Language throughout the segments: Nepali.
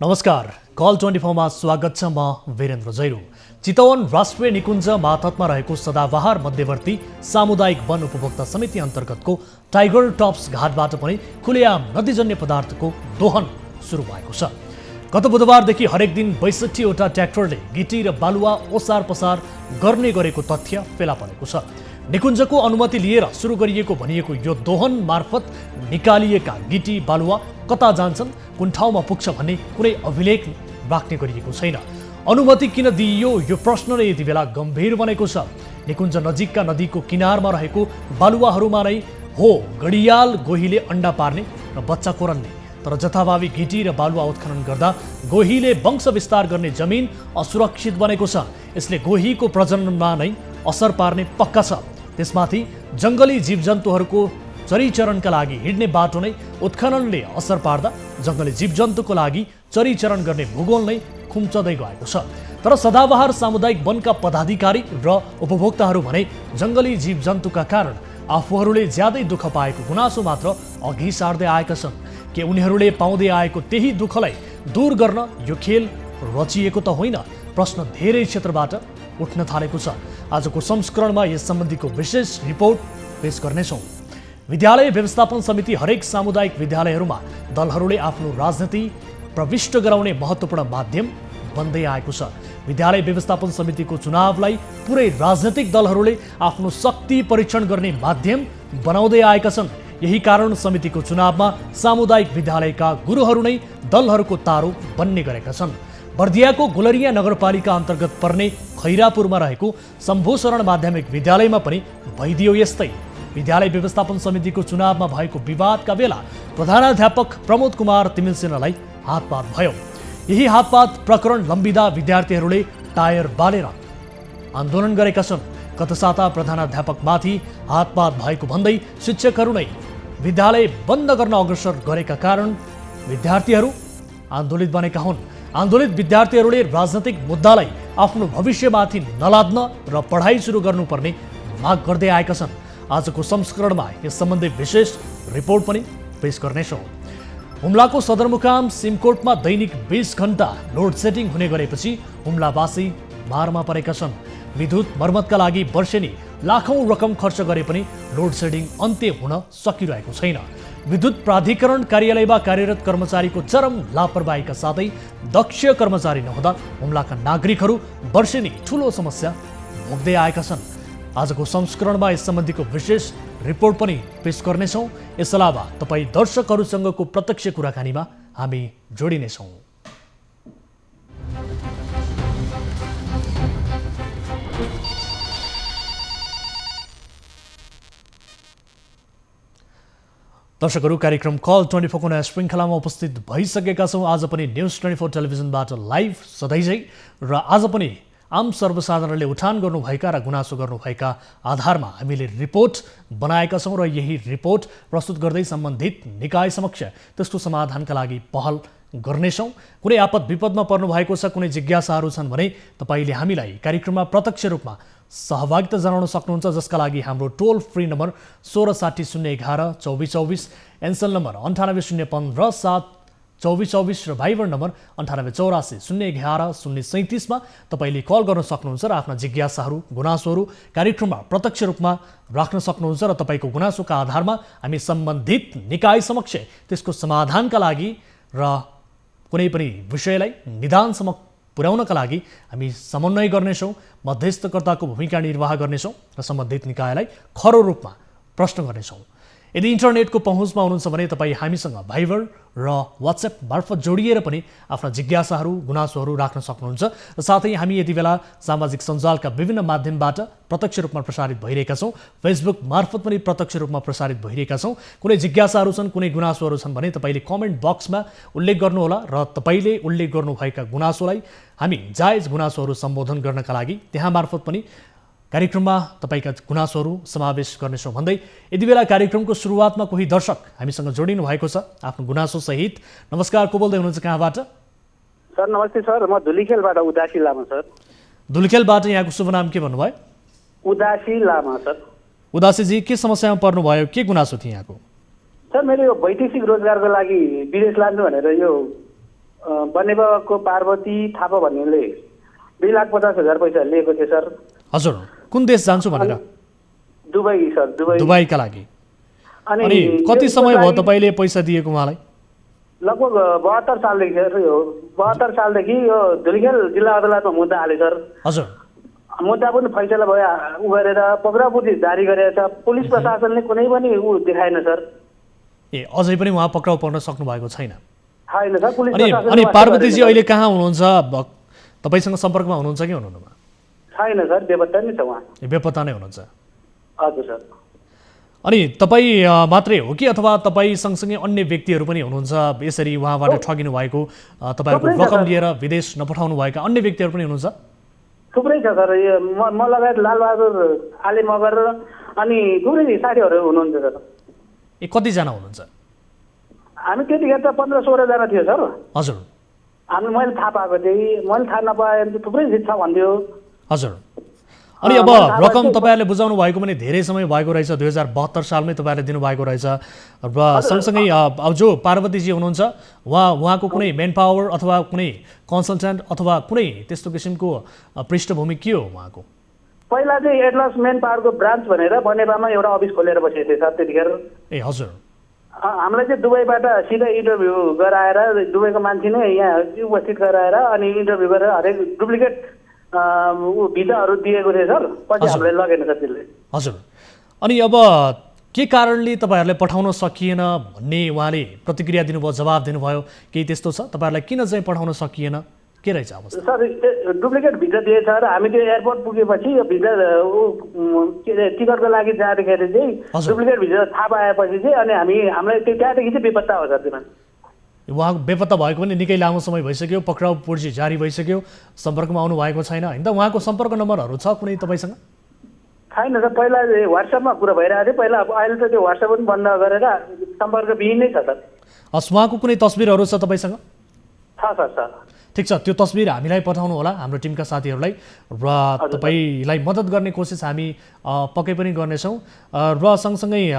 नमस्कार, कल 24 मा स्वागत छ। म वीरेन्द्र जैरू। चितवन राष्ट्रिय निकुञ्ज मातहतमा रहेको सदाबहार मध्यवर्ती सामुदायिक वन उपभोक्ता समिति अन्तर्गतको टाइगर टप्स घाटबाट पनि खुलेआम नदीजन्य पदार्थको दोहन सुरु भएको छ। गत बुधबारदेखि हरेक दिन 62 वटा ट्र्याक्टरले गिटी र बालुवा ओसार पसार गर्ने गरेको तथ्य फेला परेको छ। निकुञ्जको अनुमति लिएर सुरु गरिएको भनिएको यो दोहन मार्फत निकालिएका गिटी बालुवा कता जान्छन्, कुन ठाउँमा पुग्छ भन्ने कुनै अभिलेख राख्ने गरिएको छैन। अनुमति किन दिइयो यो प्रश्न नै यति बेला गम्भीर बनेको छ। निकुञ्ज नजिकका नदीको किनारमा रहेको बालुवाहरूमा नै हो गडियाल गोहीले अन्डा पार्ने र बच्चा कोरल्ने। तर जथाभावी गिटी र बालुवा उत्खनन गर्दा गोहीले वंश विस्तार गर्ने जमिन असुरक्षित बनेको छ। यसले गोहीको प्रजननमा नै असर पार्ने पक्का छ। त्यसमाथि जङ्गली जीवजन्तुहरूको चरीचरणका लागि हिँड्ने बाटो नै उत्खननले असर पार्दा जङ्गली जीवजन्तुको लागि चरीचरण गर्ने भूगोल नै खुम्चदै गएको छ। तर सदाबहार सामुदायिक वनका पदाधिकारी र उपभोक्ताहरू भने जङ्गली जीवजन्तुका कारण आफूहरूले ज्यादै दुःख पाएको गुनासो मात्र अघि सार्दै आएका छन्। के उनीहरूले पाउँदै आएको त्यही दुःखलाई दूर गर्न यो खेल रचिएको त होइन? प्रश्न धेरै क्षेत्रबाट उठ्न थालेको छ। आजको संस्करणमा यस सम्बन्धीको विशेष रिपोर्ट पेश गर्नेछौँ। विद्यालय व्यवस्थापन समिति हरेक सामुदायिक विद्यालयहरूमा दलहरूले आफ्नो राजनीति प्रविष्ट गराउने महत्त्वपूर्ण माध्यम बन्दै आएको छ। विद्यालय व्यवस्थापन समितिको चुनावलाई पुरै राजनैतिक दलहरूले आफ्नो शक्ति परीक्षण गर्ने माध्यम बनाउँदै आएका छन्। यही कारण समितिको चुनावमा सामुदायिक विद्यालयका गुरुहरू नै दलहरूको तारो बन्ने गरेका छन्। बर्दियाको गुलरिया नगरपालिका अन्तर्गत पर्ने खैरापुरमा रहेको शम्भुशरण माध्यमिक विद्यालयमा पनि भइदियो यस्तै। विद्यालय व्यवस्थापन समितिको चुनावमा भएको विवादका बेला प्रधानाध्यापक प्रमोद कुमार तिमिलसेनालाई हातपात भयो। यही हातपात प्रकरण लम्बिँदा विद्यार्थीहरूले टायर बालेर आन्दोलन गरेका छन्। गत साता प्रधानाध्यापकमाथि हातपात भएको भन्दै शिक्षकहरू नै विद्यालय बन्द गर्न अग्रसर गरेका कारण विद्यार्थीहरू आन्दोलित बनेका हुन्। आन्दोलित विद्यार्थीहरूले राजनैतिक मुद्दालाई आफ्नो भविष्यमाथि नलाद्न र पढाइ सुरु गर्नुपर्ने माग गर्दै आएका छन्। आजको संस्करणमा यस सम्बन्धी विशेष रिपोर्ट पनि पेश गर्नेछौँ। हुम्लाको सदरमुकाम सिमकोटमा दैनिक 20 घण्टा लोड सेटिङ हुने गरेपछि हुम्लावासी मारमा परेका छन्। विद्युत मर्मतका लागि वर्षेनी लाखौं रकम खर्च गरे पनि लोड सेडिङ अन्त्य हुन सकिरहेको छैन। विद्युत प्राधिकरण कार्यालयमा कार्यरत कर्मचारीको चरम लापरवाहीका साथै दक्ष कर्मचारी नहुँदा हुम्लाका नागरिकहरू वर्षेनी ठूलो समस्या भोग्दै आएका छन्। आजको संस्करणमा यस सम्बन्धीको विशेष रिपोर्ट पनि पेश गर्नेछौँ। यस अलावा तपाईँ दर्शकहरूसँगको प्रत्यक्ष कुराकानीमा हामी जोडिनेछौँ। दर्शकहरू, कार्यक्रम कल 24 को नयाँ श्रृङ्खलामा उपस्थित भइसकेका छौँ। आज पनि न्युज 24 टेलिभिजनबाट लाइभ सधैँझै र आज पनि आम सर्वसाधारणले उठान गर्नुभएका र गुनासो गर्नुभएका आधारमा हामीले रिपोर्ट बनाएका छौँ र यही रिपोर्ट प्रस्तुत गर्दै सम्बन्धित निकाय समक्ष त्यसको समाधानका लागि पहल गर्नेछौँ। कुनै आपद विपदमा पर्नु भएको छ, कुनै जिज्ञासाहरू छन् भने तपाईँले हामीलाई कार्यक्रममा प्रत्यक्ष रूपमा सहभागिता जनाउन सक्नुहुन्छ, जसका लागि हाम्रो टोल फ्री नम्बर 166011 2424, एनसेल नम्बर 9805072424 र भाइबर नम्बर 9884 011 037 मा तपाईँले कल गर्न सक्नुहुन्छ र आफ्ना जिज्ञासाहरू गुनासोहरू कार्यक्रममा प्रत्यक्ष रूपमा राख्न सक्नुहुन्छ र तपाईँको गुनासोका आधारमा हामी सम्बन्धित निकाय समक्ष त्यसको समाधानका लागि र कुनै पनि विषयलाई निदानसम्म पुर्याउनका लागि हामी समन्वय गर्नेछौँ, मध्यस्थकर्ताको भूमिका निर्वाह गर्नेछौँ र सम्बन्धित निकायलाई खरो रूपमा प्रश्न गर्नेछौँ। यदि इन्टरनेटको पहुँचमा हुनुहुन्छ भने तपाईँ हामीसँग भाइबर र वाट्सएप मार्फत जोडिएर पनि आफ्ना जिज्ञासाहरू गुनासोहरू राख्न सक्नुहुन्छ। र साथै हामी यति बेला सामाजिक सञ्जालका विभिन्न माध्यमबाट प्रत्यक्ष रूपमा प्रसारित भइरहेका छौँ। फेसबुक मार्फत पनि प्रत्यक्ष रूपमा प्रसारित भइरहेका छौँ। कुनै जिज्ञासाहरू छन्, कुनै गुनासोहरू छन् भने तपाईँले कमेन्ट बक्समा उल्लेख गर्नुहोला र तपाईँले उल्लेख गर्नुभएका गुनासोलाई हामी जायज गुनासोहरू सम्बोधन गर्नका लागि त्यहाँ मार्फत पनि कार्यक्रममा तपाईँका गुनासोहरू समावेश गर्नेछौँ भन्दै यति बेला कार्यक्रमको सुरुवातमा कोही दर्शक हामीसँग जोडिनु भएको छ आफ्नो गुनासो सहित। नमस्कार, को बोल्दै हुनुहुन्छ, कहाँबाट? सर नमस्ते सर, म धुलीखेलबाट उदासी लामा सर। धुलीखेलबाट यहाँको शुभ नाम के भन्नुभयो? उदासी लामा सर। उदासीजी, के समस्यामा पर्नुभयो, के गुनासो थियो यहाँको? सर मेरो यो वैदेशिक रोजगारको लागि विदेश लानु भनेर यो बनेपाको पार्वती थापा भन्नेले 2,50,000 पैसा लिएको थियो सर। हजुर, कुन देश जान्छु भनेर? दुबई सर, दुबईका लागि। अनि कति समय भयो तपाईँले पैसा दिएको उहाँलाई? लगभग 72 सालदेखि सर। यो 72 सालदेखि यो धुलिखेल जिल्ला अदालतमा मुद्दा हाले सर। हजुर, मुद्दा पनि फैसला भयो, उ गरेर पक्राउ जारी गरेको छ। पुलिस प्रशासनले कुनै पनि उ देखाएन सर। ए अझै पनि उहाँ पक्राउ पर्न सक्नु भएको छैन? छैन सर। पुलिस अनि पार्वतीजी अहिले कहाँ हुनुहुन्छ? तपाईँसँग सम्पर्कमा हुनुहुन्छ कि हुनुहुन्न? छैन सर, बेपत्ता नै छ उहाँ। बेपत्ता नै हुनुहुन्छ? हजुर सर। अनि तपाईँ मात्रै हो कि अथवा तपाईँ सँगसँगै अन्य व्यक्तिहरू पनि हुनुहुन्छ यसरी उहाँबाट ठगिनु भएको, तपाईँहरूको रकम लिएर विदेश नपठाउनु भएका अन्य व्यक्तिहरू पनि हुनुहुन्छ? थुप्रै छ सर। यो म लगायत लालबहादुर आले मगर अनि थुप्रै साथीहरू हुनुहुन्छ सर। ए कतिजना हुनुहुन्छ? हामी त्यतिखेर त 15-16 जना थियो सर। हजुर। मैले थाहा पाएको थिएँ, मैले थाहा नपाएँ भने थुप्रै छ भन्थ्यो। हजुर। अनि अब रकम तपाईँहरूले बुझाउनु भएको पनि धेरै समय भएको रहेछ, 2072 सालमै तपाईँहरूले दिनुभएको रहेछ र सँगसँगै अब जो पार्वतीजी हुनुहुन्छ उहाँको कुनै मेन पावर अथवा कुनै कन्सल्टेन्ट अथवा कुनै त्यस्तो किसिमको पृष्ठभूमि के हो उहाँको? पहिला चाहिँ एटलस मेन पावरको ब्रान्च भनेर बनेपामा एउटा अफिस खोलेर बसेको थियो सर त्यतिखेर। ए हजुर। हामीलाई चाहिँ दुबईबाट सिधै इन्टरभ्यू गराएर दुबईको मान्छे नै यहाँ उपस्थित गराएर अनि इन्टरभ्यू गरेर हरेक डुप्लिकेट भिजाहरू दिएको थियो सर। पछि हामीलाई लगेन सर त्यसले। हजुर। अनि अब के कारणले तपाईँहरूले पठाउन सकिएन भन्ने उहाँले प्रतिक्रिया दिनुभयो, जवाब दिनुभयो, केही त्यस्तो छ? तपाईँहरूलाई किन चाहिँ पठाउन सकिएन, के रहेछ अवस्था? सर डुप्लिकेट भिजा दिएछ र हामी त्यो एयरपोर्ट पुगेपछि यो भिजा के अरे टिकटको लागि जाँदाखेरि चाहिँ डुप्लिकेट भिजा थाहा पाएपछि चाहिँ अनि हामीलाई त्यो त्यहाँदेखि चाहिँ बेपत्ता हो सर। त्यसमा उहाँको बेपत्ता भएको पनि निकै लामो समय भइसक्यो, पक्राउ पूर्जी जारी भइसक्यो, सम्पर्कमा आउनु भएको छैन होइन त? उहाँको सम्पर्क नम्बरहरू छ कुनै तपाईँसँग? छैन सर। पहिला वाट्सएपमा कुरा भइरहेको थियो पहिला, अहिले त त्यो वाट्सएप पनि बन्द गरेर सम्पर्कविहीन नै छ सर। हस्, उहाँको कुनै तस्बिरहरू छ तपाईँसँग? छ सर। सर ठिक छ, त्यो तस्बिर हामीलाई पठाउनु होला, हाम्रो टिमका साथीहरूलाई, र तपाईँलाई मद्दत गर्ने कोसिस हामी पक्कै पनि गर्नेछौँ। र सँगसँगै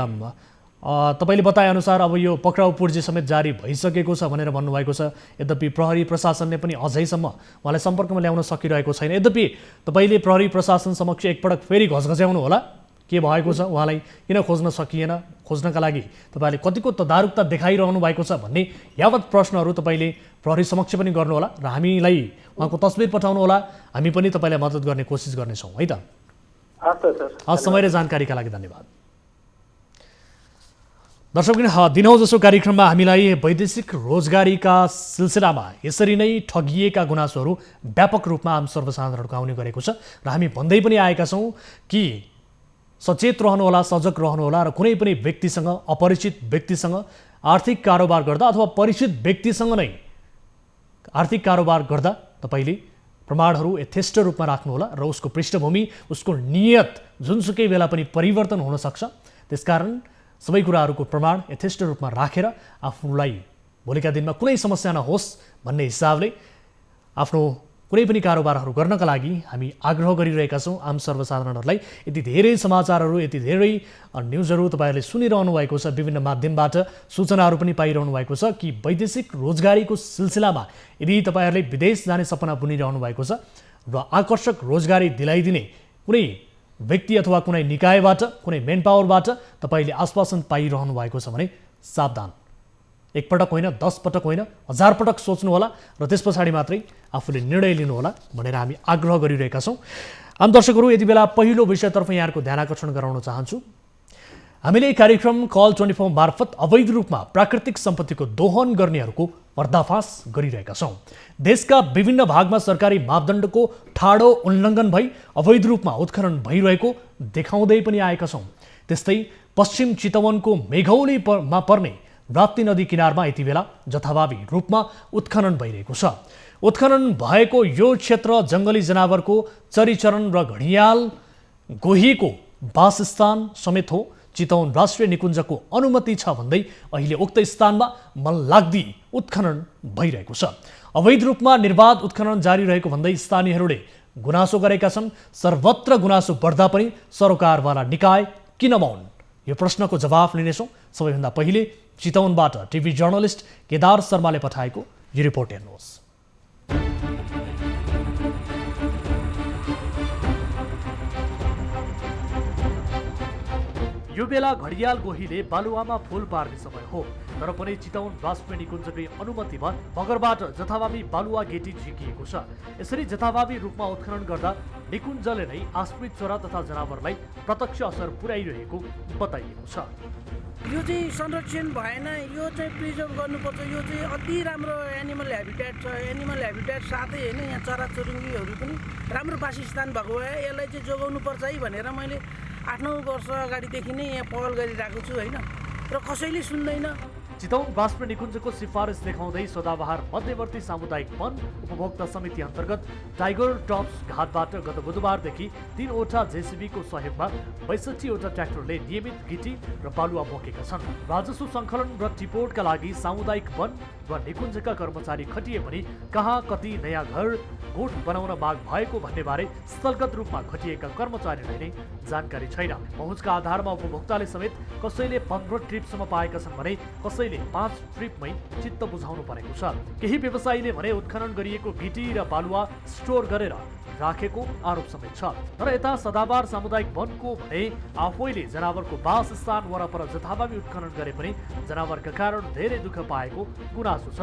तपाईँले बताएअनुसार अब यो पक्राउ पूर्जी समेत जारी भइसकेको छ भनेर भन्नुभएको छ। यद्यपि प्रहरी प्रशासनले पनि अझैसम्म उहाँलाई सम्पर्कमा ल्याउन सकिरहेको छैन। यद्यपि तपाईँले प्रहरी प्रशासन समक्ष एकपटक फेरि घचघच्याउनु होला, के भएको छ, उहाँलाई किन खोज्न सकिएन, खोज्नका लागि तपाईँले कतिको तदारुकता देखाइरहनु भएको छ भन्ने यावत प्रश्नहरू तपाईँले प्रहरी समक्ष पनि गर्नुहोला र हामीलाई उहाँको तस्बिर पठाउनु होला, हामी पनि तपाईँलाई मद्दत गर्ने कोसिस गर्नेछौँ है त? हस्, समय र जानकारीका लागि धन्यवाद। दर्शकबिन, दिनौँ जसो कार्यक्रममा हामीलाई वैदेशिक रोजगारीका सिलसिलामा यसरी नै ठगिएका गुनासोहरू व्यापक रूपमा आम सर्वसाधारणको आउने गरेको छ र हामी भन्दै पनि आएका छौँ कि सचेत रहनुहोला, सजग रहनुहोला र कुनै पनि व्यक्तिसँग, अपरिचित व्यक्तिसँग आर्थिक कारोबार गर्दा अथवा परिचित व्यक्तिसँग नै आर्थिक कारोबार गर्दा तपाईँले प्रमाणहरू यथेष्ट रूपमा राख्नुहोला र उसको पृष्ठभूमि, उसको नियत जुनसुकै बेला पनि परिवर्तन हुन सक्छ। त्यसकारण सबै कुराहरूको प्रमाण यथेष्ट रूपमा राखेर आफूलाई भोलिका दिनमा कुनै समस्या नहोस् भन्ने हिसाबले आफ्नो कुनै पनि कारोबारहरू गर्नका लागि हामी आग्रह गरिरहेका छौँ आम सर्वसाधारणहरूलाई। यति धेरै समाचारहरू, यति धेरै न्युजहरू तपाईँहरूले सुनिरहनु भएको छ, विभिन्न माध्यमबाट सूचनाहरू पनि पाइरहनु भएको छ कि वैदेशिक रोजगारीको सिलसिलामा यदि तपाईँहरूले विदेश जाने सपना बुनिरहनु भएको छ र आकर्षक रोजगारी दिलाइदिने कुनै व्यक्ति अथवा कुनै निकायबाट, कुनै मेन पावरबाट तपाईँले आश्वासन पाइरहनु भएको छ भने सावधान। एकपटक होइन, 10 पटक होइन, 1000 पटक सोच्नुहोला र त्यस पछाडि मात्रै आफूले निर्णय लिनुहोला भनेर हामी आग्रह गरिरहेका छौँ। आम दर्शकहरू, यति बेला पहिलो विषयतर्फ यहाँहरूको ध्यान आकर्षण गराउन चाहन्छु। हामीले कार्यक्रम कल 24 मार्फत अवैध रूपमा प्राकृतिक सम्पत्तिको दोहन गर्नेहरूको पर्दाफास गरिरहेका छौँ। देशका विभिन्न भागमा सरकारी मापदण्डको ठाडो उल्लङ्घन भई अवैध रूपमा उत्खनन भइरहेको देखाउँदै पनि आएका छौँ। त्यस्तै पश्चिम चितवनको मेघौलीमा पर्ने राप्ती नदी किनारमा यति बेला जथाभावी रूपमा उत्खनन भइरहेको छ। उत्खनन भएको यो क्षेत्र जङ्गली जनावरको चरीचरण र घडियाल गोहीको वासस्थान समेत हो। चितवन राष्ट्रिय निकुञ्जको अनुमति छ भन्दै अहिले उक्त स्थानमा मनलाग्दी उत्खनन भइरहेको छ। अवैध रूपमा निर्वाध उत्खनन जारी रहेको भन्दै स्थानीयहरूले गुनासो गरेका छन्। सर्वत्र गुनासो बढ्दा पनि सरकारवाला निकाय किन मौन? यो प्रश्नको जवाफ लिनेछौँ। सबैभन्दा पहिले चितवनबाट टिभी जर्नलिस्ट केदार शर्माले पठाएको यो रिपोर्ट हेर्नुहोस्। यो बेला घडियाल गोहीले बालुवामा फूल पार्ने समय हो, तर पनि चितवन राष्ट्रिय निकुञ्जकै अनुमतिमा मगरबाट जथाभावी बालुवा गेटी झिकिएको छ। यसरी जथाभावी रूपमा उत्खनन गर्दा निकुञ्जले नै आश्रित चरा तथा जनावरलाई प्रत्यक्ष असर पुर्याइरहेको बताइएको छ। यो चाहिँ संरक्षण भएन, यो चाहिँ प्रिजर्भ गर्नुपर्छ। यो चाहिँ अति राम्रो एनिमल ह्याबिट्याट छ। एनिमल ह्याबिट्याट साथै होइन, यहाँ चराचुरुङ्गीहरू पनि राम्रो वासस्थान भएको भए यसलाई चाहिँ जोगाउनुपर्छ है भनेर मैले 8-9 वर्ष अगाडिदेखि नै यहाँ पहल गरिरहेको छु होइन, र कसैले सुन्दैन। चितवन राष्ट्रिय निकुञ्जको सिफारिस देखाउँदै सदाबहार मध्यवर्ती सामुदायिक वन उपभोक्ता समिति अन्तर्गत टाइगर टप्स घाटबाट गत बुधबारदेखि 3वटा जेसिबीको सहयोगमा 62वटा ट्र्याक्टरले नियमित गिटी र बालुवा बोकेका छन्। राजस्व सङ्कलन र टिपोटका लागि सामुदायिक वन वा निकुञ्जका कर्मचारी खटिए पनि कहाँ कति नयाँ घर गोठ बनाउन माग भएको भन्ने बारे स्थलगत रूपमा खटिएका कर्मचारीलाई नै जानकारी छैन। पहुँचका आधारमा उपभोक्ताले समेत कसैले 15 ट्रिपसम्म पाएका छन् भने कसैले 5 ट्रिपमै चित्त बुझाउनु परेको छ। केही व्यवसायीले भने उत्खनन गरिएको गिटी र बालुवा स्टोर गरेर राखेको आरोप समेत छ। तर यता सदाबहार सामुदायिक वनको भने आफैले जनावरको वासस्थान वरपर जथाभावी उत्खनन गरे पनि जनावरका कारण धेरै दुःख पाएको गुनासो छ।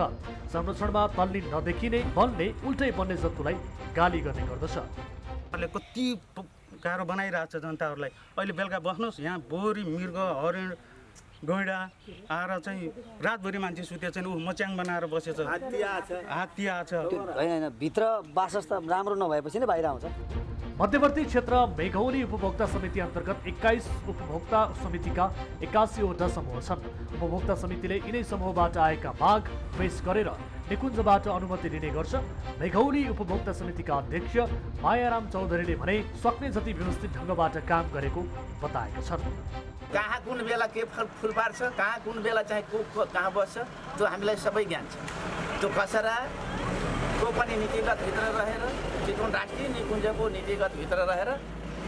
संरक्षणमा तल्ली नदेखिने वनले उल्टै वन्य जन्तुलाई गाली गर्ने गर्दछ। कति गाह्रो बनाइरहेको छ जनताहरूलाई। अहिले बेलुका बस्नुहोस्, यहाँ बोरी मृग हरिण गैँडा आएर चाहिँ रातभरि मान्छे सुते छैन, ऊ मच्याङ बनाएर बसेछ, हात्ती आछ। होइन, भित्र वासस्थान राम्रो नभएपछि नै बाहिर आउँछ। मध्यवर्ती क्षेत्र मेघौली उपभोक्ता समिति अन्तर्गत 21 उपभोक्ता समितिका 81वटा समूह छन्। उपभोक्ता समितिले यिनै समूहबाट आएका माग पेश गरेर निकुञ्जबाट अनुमति लिने गर्छ। मेघौली उपभोक्ता समितिका अध्यक्ष मायाराम चौधरीले भने सक्ने जति व्यवस्थित ढङ्गबाट काम गरेको बताएका छन्। कहाँ कुन बेला के फुल पार्छ, कहाँ कुन बेला चाहिँ को कहाँ बस्छ, त्यो हामीलाई सबै ज्ञान छ। त्यो कसरा को पनि नीतिगत भित्र रहेर, चितवन राष्ट्रिय निकुञ्जको नीतिगत भित्र रहेर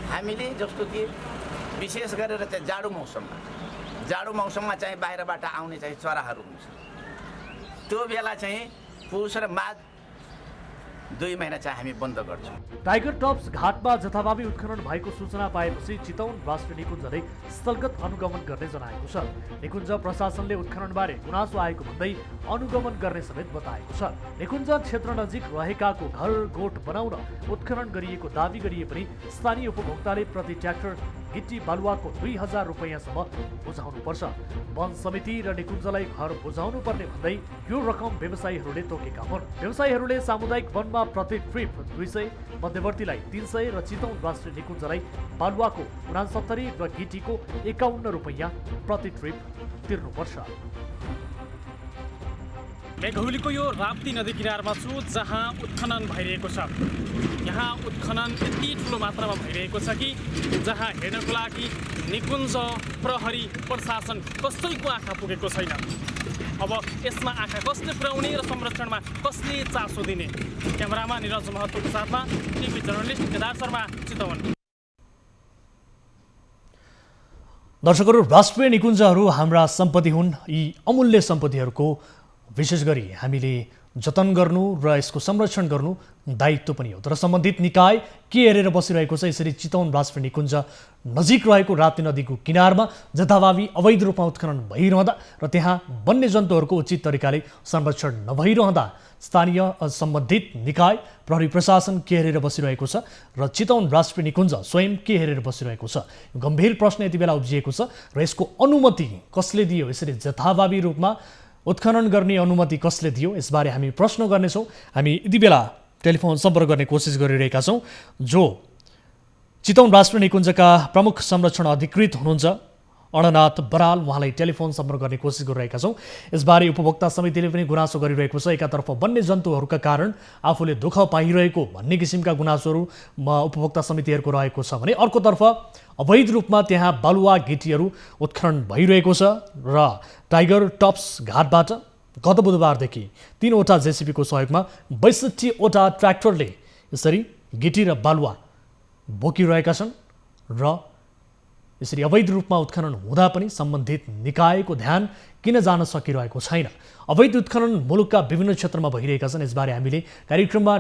हामीले जस्तो कि विशेष गरेर चाहिँ जाडो मौसममा चाहिँ बाहिरबाट आउने चाहिँ चराहरू हुन्छ। त्यो बेला चाहिँ पुष र माघ 2 महिना चाहिँ हामी बन्द गर्छौँ। टाइगर टप्स घाटमा जथाभावी उत्खनन भएको सूचना पाएपछि चितवन राष्ट्रिय निकुञ्जले स्थलगत अनुगमन गर्ने जनाएको छ। निकुञ्ज प्रशासनले उत्खननबारे गुनासो आएको भन्दै अनुगमन गर्ने समेत बताएको छ। निकुञ्ज क्षेत्र नजिक रहेकाको घर गोठ बनाउन उत्खनन गरिएको दावी गरिए पनि स्थानीय उपभोक्ताले प्रति ट्र्याक्टर गिट्टी बालुवाको 2000 रुपैयाँसम्म बुझाउनुपर्छ। वन समिति र निकुञ्जलाई घर बुझाउनु पर्ने भन्दै यो रकम व्यवसायीहरूले तोकेका हुन्। व्यवसायीहरूले सामुदायिक वनमा प्रति ट्रिप 200, मध्यवर्तीलाई 300 र चितवन राष्ट्रिय निकुञ्जलाई बालुवाको 69 र गिटीको 51 रुपैयाँ प्रति ट्रिप तिर्नुपर्छ। मेघौलीको यो राप्ती नदी किनारमा छु, जहाँ उत्खनन भइरहेको छ। यहाँ उत्खनन यति ठुलो मात्रामा भइरहेको छ कि जहाँ हेर्नको लागि निकुञ्ज, प्रहरी, प्रशासन कसैको आँखा पुगेको छैन। अब यसमा आँखा कसले पुर्याउने र संरक्षणमा कसले चासो दिने? क्यामेरामा निरज महतोको साथमा टिभी जर्नलिस्ट केदार शर्मा, चितवन। दर्शकहरू, राष्ट्रिय निकुञ्जहरू हाम्रा सम्पत्ति हुन्। यी अमूल्य सम्पत्तिहरूको विशेष गरी हामीले जतन गर्नु र यसको संरक्षण गर्नु दायित्व पनि हो। तर सम्बन्धित निकाय के हेरेर बसिरहेको छ? यसरी चितवन राष्ट्रिय निकुञ्ज नजिक रहेको राप्ती नदीको किनारमा जथाभावी अवैध रूपमा उत्खनन भइरहँदा र त्यहाँ वन्यजन्तुहरूको उचित तरिकाले संरक्षण नभइरहँदा स्थानीय सम्बन्धित निकाय, प्रहरी प्रशासन के हेरेर बसिरहेको छ र चितवन राष्ट्रिय निकुञ्ज स्वयं के हेरेर बसिरहेको छ? गम्भीर प्रश्न यति बेला उब्जिएको छ र यसको अनुमति कसले दियो? यसरी जथाभावी रूपमा उत्खनन गर्ने अनुमति कसले दियो? यसबारे हामी प्रश्न गर्नेछौँ। हामी यति बेला टेलिफोन सम्पर्क गर्ने कोसिस गरिरहेका छौँ जो चितवन राष्ट्रिय निकुञ्जका प्रमुख संरक्षण अधिकृत हुनुहुन्छ अणनाथ बराल, उहाँलाई टेलिफोन सम्पर्क गर्ने कोसिस गरिरहेका छौँ। यसबारे उपभोक्ता समितिले पनि गुनासो गरिरहेको छ। एकातर्फ वन्यजन्तुहरूका कारण आफूले दुःख पाइरहेको भन्ने किसिमका गुनासोहरू उपभोक्ता समितिहरूको रहेको छ भने अर्कोतर्फ अवैध रूपमा त्यहाँ बालुवा गिटीहरू उत्खनन भइरहेको छ र टाइगर टप्स घाटबाट गत बुधबारदेखि 3वटा जेसिबीको सहयोगमा 62वटा ट्र्याक्टरले यसरी गिटी र बालुवा बोकिरहेका छन् र यसरी अवैध रूपमा उत्खनन हुँदा पनि सम्बन्धित निकायको ध्यान किन जान सकिरहेको छैन? अवैध उत्खनन मुलुकका विभिन्न क्षेत्रमा भइरहेका छन्। यसबारे हामीले कार्यक्रममा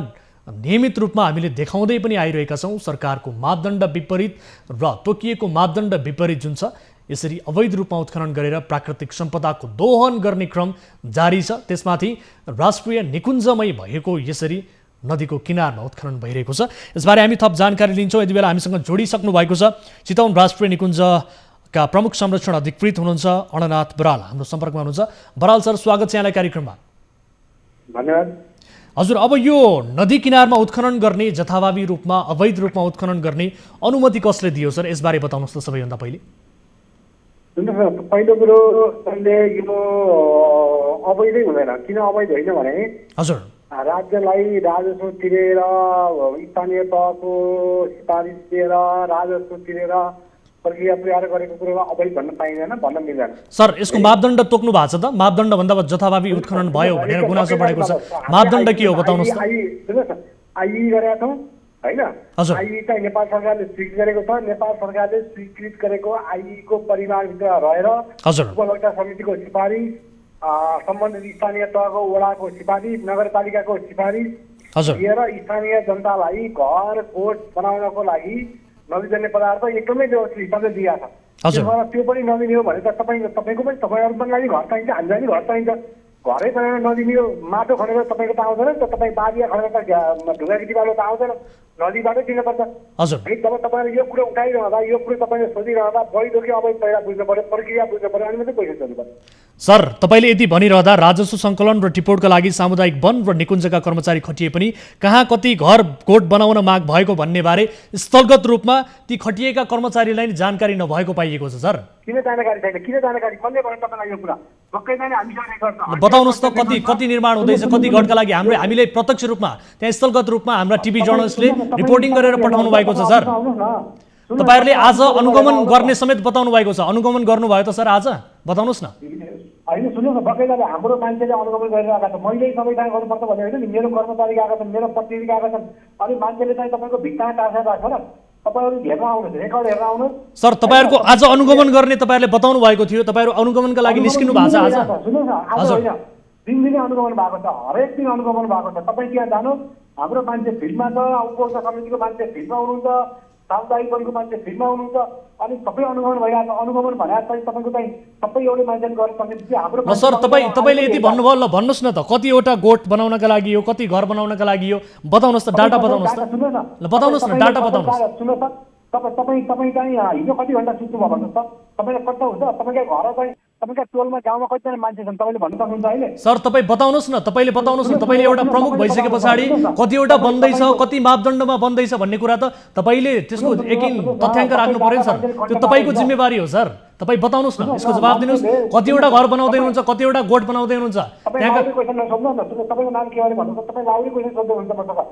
नियमित रूपमा हामीले देखाउँदै पनि आइरहेका छौँ। सरकारको मापदण्ड विपरीत र तोकिएको मापदण्ड विपरीत जुन छ, यसरी अवैध रूपमा उत्खनन गरेर प्राकृतिक सम्पदाको दोहन गर्ने क्रम जारी छ। त्यसमाथि राष्ट्रिय निकुञ्जमै भएको यसरी नदीको किनारमा उत्खनन भइरहेको छ। यसबारे हामी थप जानकारी लिन्छौँ। यति बेला हामीसँग जोडिसक्नु भएको छ चितवन राष्ट्रिय निकुञ्जका प्रमुख संरक्षण अधिकृत हुनुहुन्छ अणनाथ बराल, हाम्रो सम्पर्कमा हुनुहुन्छ। बराल सर, स्वागत छ यहाँलाई कार्यक्रममा। धन्यवाद। हजुर, अब यो नदी किनारमा उत्खनन गर्ने, जथाभावी रूपमा अवैध रूपमा उत्खनन गर्ने अनुमति कसले दियो सर? यसबारे बताउनुहोस् त सबैभन्दा पहिले। सुन्नुहोस् न, पहिलो कुरो अहिले यो अवैधै हुँदैन। किन अवैध होइन भने हजुर, राज्यलाई राजस्व तिरेर, स्थानीय तहको सिफारिस दिएर राजस्व तिरेर प्रक्रिया तयार गरेको कुरोमा अवैध भन्न पाइँदैन, भन्न मिल्दैन। सर, यसको मापदण्ड तोक्नु भएको छ त? मापदण्ड भन्दा जथाभावी उत्खनन भयो भनेर गुनासो बढेको छ। मापदण्ड के हो बताउनुहोस् त? सुन्नुहोस् न, आइई गरेका छौँ होइन, आइई चाहिँ नेपाल सरकारले स्वीकृत गरेको छ। नेपाल सरकारले स्वीकृत गरेको आइईको परिमाणभित्र रहेर उपभोक्ता समितिको सिफारिस, सम्बन्धित स्थानीय तहको वडाको सिफारिस, नगरपालिकाको सिफारिस दिएर स्थानीय जनतालाई घर कोट बनाउनको लागि नदीजन्य पदार्थ एकदमै व्यवस्थित हिसाबले दिएको छ। त्यो पनि नदिने हो भने त तपाईँको पनि तपाईँहरूलाई घर चाहिन्छ, हामीलाई पनि घर चाहिन्छ। घरै बनाएर नदिने हो, माटो खनेर तपाईँको त आउँदैन नि त, तपाईँ बारिया खनेर त ढुङ्गा गिटीबाटो त आउँदैन, नदीबाटै दिनुपर्छ। जब तपाईँले यो कुरो उठाइरहँदा, यो कुरो तपाईँले सोधिरहँदा वैध कि अवैध पहिला बुझ्नु पर्यो, प्रक्रिया बुझ्नु पर्यो, अनि मात्रै पैसा तिर्नु पर्यो। सर, तपाईँले यति भनिरहँदा राजस्व सङ्कलन र टिपोटका लागि सामुदायिक वन र निकुञ्जका कर्मचारी खटिए पनि कहाँ कति घर कोट बनाउन माग भएको भन्ने बारे स्थलगत रूपमा ती खटिएका कर्मचारीलाई नै जानकारी नभएको पाइएको छ सर। किन जानकारी छैन? किन जानकारी कसले भने तपाईँलाई यो कुरा? पक्कैले हामीसँग रेकर्ड छ। बताउनुहोस् त, कति निर्माण हुँदैछ, कति घरका लागि? हामीले प्रत्यक्ष रूपमा त्यहाँ स्थलगत रूपमा हाम्रा टिभी जर्नलिस्टले रिपोर्टिङ गरेर पठाउनु भएको छ सर। तपाईँहरूले आज अनुगमन गर्ने समेत बताउनु भएको छ। अनुगमन गर्नुभयो त सर आज? बताउनुहोस् न। होइन, सुन्नुहोस् न, बकैदाले हाम्रो मान्छेले अनुगमन गरिरहेका छ। मैले सबै काम गर्नुपर्छ भन्ने होइन नि, मेरो कर्मचारी गएका छन्, मेरो प्रतिनिधि गएका छन्। अनि मान्छेले चाहिँ तपाईँको भित्तामा टार्सेर राख्छ र तपाईँहरू हेर्न आउनुहोस्, रेकर्ड हेर्न आउनुहोस्। सर, तपाईँहरूको आज अनुगमन गर्ने तपाईँहरूले बताउनु भएको थियो, तपाईँहरू अनुगमनको लागि निस्किनु भएको छ आज? सुन्नुहोस् न, आज होइन, दिनदिनै अनुगमन भएको छ, हरेक दिन अनुगमन भएको छ। तपाईँ त्यहाँ जानुहोस्, हाम्रो मान्छे फिल्डमा छ, उपभोक्ता समितिको मान्छे फिल्डमा हुनुहुन्छ, सामुदायिक वनको मान्छे फिल्डमा हुनुहुन्छ, अनि सबै अनुगमन भइरहेको छ। अनुगमन भने चाहिँ तपाईँको चाहिँ सबै एउटै मान्छेले गर्न सक्ने हाम्रो। सर, तपाईँले यति भन्नुभयो, ल भन्नुहोस् न त, कतिवटा गोठ बनाउनका लागि हो, कति घर बनाउनका लागि हो? बताउनुहोस् त, डाटा बताउनुहोस् त। ल बताउनुहोस् न, डाटा बताउनुहोस्। सुन्नुहोस् त, तपाईँ चाहिँ हिजो कति घन्टा सुत्नुभयो भन्नुहोस् त? तपाईँलाई कता हुन्छ? तपाईँको घर चाहिँ तपाईँका टोलमा गाउँमा कतिजना मान्छे छन् तपाईँले भन्नु सक्नुहुन्छ अहिले? सर, तपाईँ बताउनुहोस् न, तपाईँले बताउनुहोस् न। तपाईँले एउटा प्रमुख भइसके पछाडि कतिवटा बन्दैछ, कति मापदण्डमा बन्दैछ भन्ने कुरा त तपाईँले त्यसको एकिन तथ्याङ्क राख्नु पर्यो नि सर। त्यो तपाईँको जिम्मेवारी हो सर। तपाईँ बताउनुहोस् न, यसको जवाब दिनुहोस्। कतिवटा घर बनाउँदै हुनुहुन्छ, कतिवटा गोठ बनाउँदै हुनुहुन्छ?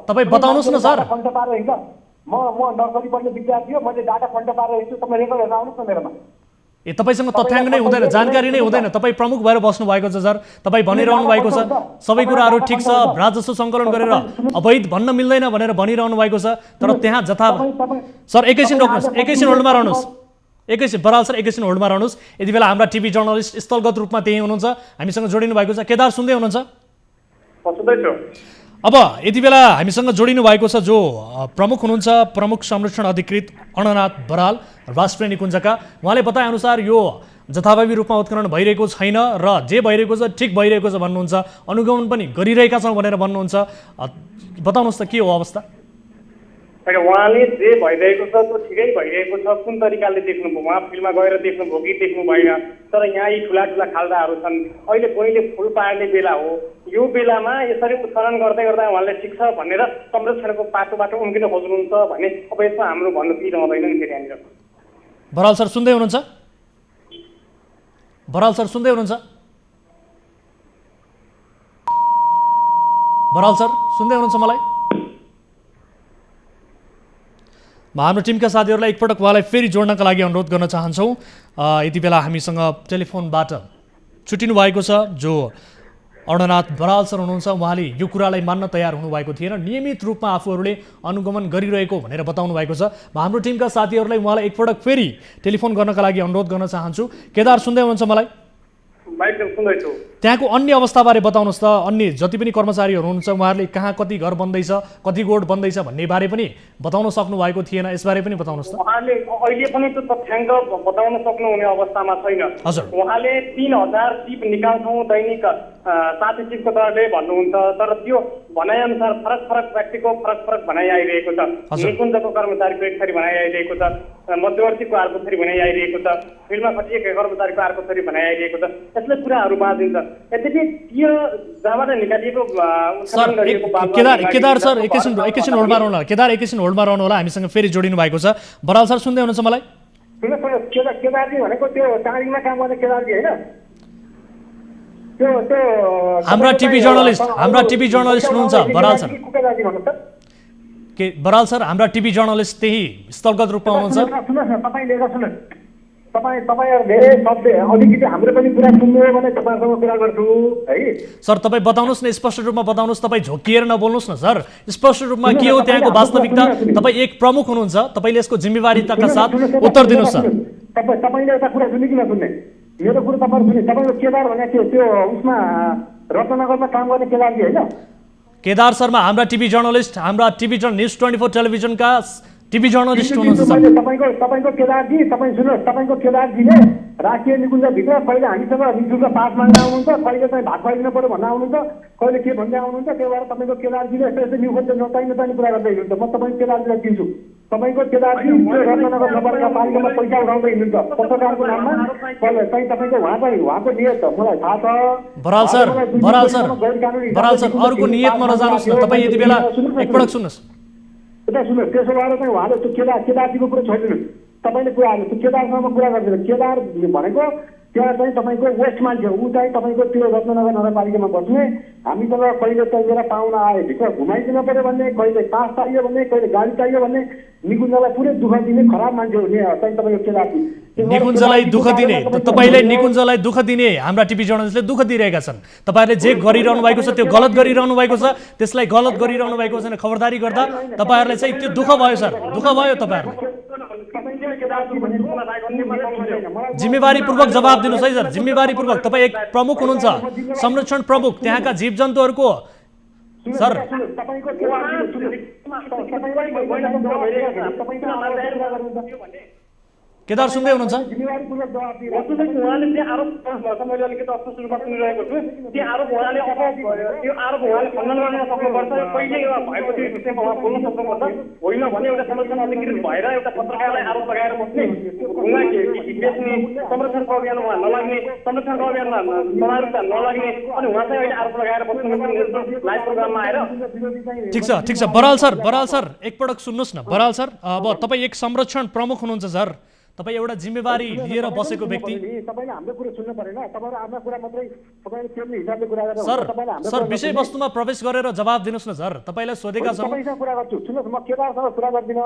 तपाईँ बताउनुहोस् न सर। म नर्सरी पढ्ने विद्यार्थी हो, मैले डाटा फन्ट पारेर हिँड्छु, तपाईँ रेकर्ड हेर्न आउनुहोस् न मेरोमा। तपाईँसँग तथ्याङ्क नै हुँदैन, जानकारी नै हुँदैन। तपाईँ प्रमुख भएर बस्नु भएको छ सर। तपाईँ भनिरहनु भएको छ सबै कुराहरू ठिक छ, राजस्व सङ्कलन गरेर अवैध भन्न मिल्दैन भनेर भनिरहनु भएको छ, तर त्यहाँ सर एकैछिन रोक्नुहोस्, एकैछिन होल्डमा रहनुहोस्, एकैछिन बराल सर, एकैछिन होल्डमा रहनुहोस्। यति बेला हाम्रा टिभी जर्नलिस्ट स्थलगत रूपमा त्यही हुनुहुन्छ, हामीसँग जोडिनु भएको छ। केदार सुन्दै हुनुहुन्छ? अब यति बेला हामीसँग जोडिनु भएको छ जो प्रमुख हुनुहुन्छ, प्रमुख संरक्षण अधिकृत अणनाथ बराल राष्ट्रिय निकुञ्जका। उहाँले बताएअनुसार यो जथाभावी रूपमा उत्खनन भइरहेको छैन र जे भइरहेको छ ठिक भइरहेको छ भन्नुहुन्छ, अनुगमन पनि गरिरहेका छौँ भनेर भन्नुहुन्छ। बताउनुहोस् त के हो अवस्था? उहाँले जे भइरहेको छ त्यो ठिकै भइरहेको छ। कुन तरिकाले देख्नुभयो? उहाँ फिल्डमा गएर देख्नुभयो कि देख्नु भएन? तर यहाँ यी ठुला ठुला खाल्डाहरू छन्, अहिले पहिलो फुल पार्ने बेला हो। यो बेलामा यसरी उत्खनन गर्दै गर्दा उहाँले ठिक छ भनेर संरक्षणको पाटोबाट उम्किन खोज्नुहुन्छ भने अब यसमा हाम्रो भन्नु केही रहँदैन नि फेरि यहाँनिर। बराल सर सुन्दै हुनुहुन्छ? बराल सर सुन्दै हुनुहुन्छ? बराल सर सुन्दै हुनुहुन्छ मलाई? म हाम्रो टिमका साथीहरूलाई एकपटक उहाँलाई फेरि जोड्नका लागि अनुरोध गर्न चाहन्छौँ। यति बेला हामीसँग टेलिफोनबाट छुट्टिनु भएको छ जो अर्णनाथ बराल सर हुनुहुन्छ, उहाँले यो कुरालाई मान्न तयार हुनुभएको थिएन, नियमित रूपमा आफूहरूले अनुगमन गरिरहेको भनेर बताउनु भएको छ। म हाम्रो टिमका साथीहरूलाई उहाँलाई एकपटक फेरि टेलिफोन गर्नका लागि अनुरोध गर्न चाहन्छु। केदार सुन्दै हुनुहुन्छ मलाई? त्यहाँको अन्य अवस्थाबारे बताउनुहोस् त, अन्य जति पनि कर्मचारीहरू हुनुहुन्छ उहाँहरूले कहाँ कति घर बन्दैछ, कति गोड बन्दैछ भन्ने बारे पनि बताउन सक्नु भएको थिएन, यसबारे पनि बताउनुहोस् त। उहाँले अहिले पनि त्यो तथ्याङ्क बताउन सक्नुहुने अवस्थामा छैन। हजुर, उहाँले 3000 चिप निकाल्छौँ दैनिक 7 चिपको दरले भन्नुहुन्छ, तर त्यो भनाइअनुसार फरक फरक व्यक्तिको फरक फरक भनाइ आइरहेको छ। निकुञ्जको कर्मचारीको एक थरी भनाइ आइरहेको छ, मध्यवर्तीको अर्को थरी भनाइ आइरहेको छ, फिल्डमा खटिएका कर्मचारीको अर्को थरी भनाइ आइरहेको छ। यसले कुराहरू बाँधिन्छ। यद्यपि त्यो जहाँबाट निकालिएको केदार सर एकैछिन होल्डमा रहनु होला। केदार एकैछिन होल्डमा रहनु होला, हामीसँग फेरि जोडिनु भएको छ। बराल सर सुन्दै हुनुहुन्छ मलाई? केदारजी भनेको त्यो टाढीमा काम गर्ने केदारजी होइन? हाम्रा टिभी जर्नलिस्ट हुनुहुन्छ बराल सर। बराल सर हाम्रा टिभी जर्नलिस्ट त्यही स्थलगत रूपमा हुनुहुन्छ। तपाईँहरू धेरै शब्द अलिकति हाम्रो पनि कुरा सुन्नु हो भने तपाईँहरूसँग कुरा गर्छु है। सर तपाईँ बताउनुहोस् न, स्पष्ट रूपमा बताउनुहोस्, तपाईँ झोकिएर नबोल्नुहोस् न सर, स्पष्ट रूपमा के हो त्यहाँको वास्तविकता। तपाईँ एक प्रमुख हुनुहुन्छ, तपाईँले यसको जिम्मेवारीताका साथ उत्तर दिनुहोस् सर। तपाईँले एउटा कुरा सुन्ने कि नसुन्ने? मेरो कुरा तपाईँहरू सुन्ने। तपाईँको केदार भनेको त्यो उसमा रत्नगरमा काम गर्ने केदारजी होइन? केदार शर्मा हाम्रा टिभी जर्नलिस्ट, न्युज 24 टेलिभिजनका टिभी जर्नलिस्ट हुनुहुन्छ सर। तपाईँको केदारजी, तपाईँ सुन्नुहोस्, तपाईँको केदारजीले राष्ट्रिय निकुञ्जभित्र कहिले हामीसँग निशुल्क पास माग्न आउनुहुन्छ, कहिले चाहिँ भाग खुवाइदिनु पर्यो भन्न आउनुहुन्छ, कहिले के भन्दै आउनुहुन्छ। त्यही भएर तपाईँको केदारजीले यस्तो यस्तो न्युज नचाहिने कुरा गर्दै हिँड्नुहुन्छ। म तपाईँको केदारजीलाई चिन्छु। तपाईँको केदारजी रत्नगर नगरपालिकामा पैसा उठाउँदै हिँड्नुहुन्छ पत्रकारको नाममा। चाहिँ तपाईँको उहाँको नियत मलाई थाहा छ। बराल सर अरूको नियतमा नजानुहोस् न। तपाईँ यति बेला एकपटक सुन्नुहोस्। यता सुन्नुहोस्, त्यसो भएर चाहिँ उहाँले त्यो केदारजीको कुरा छोडिदिनुहोस्। तपाईँले कुराहरू त्यो केदारसँग कुरा गरिदिनु। केदार भनेको त्यहाँ चाहिँ तपाईँको वेस्ट मान्छे हो। ऊ चाहिँ तपाईँको त्यो रत्नगर नगरपालिकामा बस्ने, हामीसँग कहिले त्यहाँनिर पाहुना आए भित्र घुमाइदिनु पऱ्यो भन्ने, कहिले पास चाहियो भन्ने, कहिले गाडी चाहियो भन्ने, निकुञ्जलाई पुरै दुःख दिने खराब मान्छे हो नि चाहिँ तपाईँको केदारजी। निकुञ्जलाई दुःख दिने, तपाईँले निकुञ्जलाई दुःख दिने हाम्रा टिभी जर्नलिस्टले दुःख दिइरहेका छन्। तपाईँहरूले जे गरिरहनु भएको छ त्यो गलत गरिरहनु भएको छ, त्यसलाई गलत गरिरहनु भएको छैन खबरदारी गर्दा तपाईँहरूलाई चाहिँ त्यो दुःख भयो सर, दुःख भयो तपाईँहरूलाई। जिम्मेवारीपूर्वक जवाब दिनुहोस् है सर, जिम्मेवारीपूर्वक। तपाईँ एक प्रमुख हुनुहुन्छ, संरक्षण प्रमुख त्यहाँका जीव जन्तुहरूको सर। केदार सुन्दै हुनुहुन्छ? उहाँले त्यो आरोप मैले अलिकति अस्पष्ट रूपमा सुनिरहेको छु। त्यो आरोप उहाँले खण्डन गर्न सक्नुपर्छ। पहिले भएको त्यो विषयमा उहाँ बोल्न सक्नुपर्छ। होइन भने एउटा संरक्षण अधिकृत भएर एउटा पत्रकारलाई आरोप लगाएर बस्ने, ढुङ्गा बेच्ने, संरक्षणको अभियानमा उहाँ नलाग्ने, संरक्षणको अभियानमा समावेशता नलाग्ने, अनि उहाँ चाहिँ अहिले आरोप लगाएर बस्नु लाइभ प्रोग्राममा आएर। ठिक छ बराल सर एकपटक सुन्नुहोस् न। बराल सर अब तपाईँ एक संरक्षण प्रमुख हुनुहुन्छ सर, तपाईँ एउटा जिम्मेवारी लिएर बसेको व्यक्ति। तपाईँले हाम्रो कुरा सुन्नु परेन, तपाईँहरू आफ्नो कुरा मात्रै तपाईँले केही हिसाबले कुरा गरेर सर विषयवस्तुमा प्रवेश गरेर जवाब दिनुहोस् न सर। तपाईँलाई सोधेका छौँ। तपाईँसँग कुरा गर्छु, सुन्नुहोस्, म केदारसँग कुरा गर्दिनँ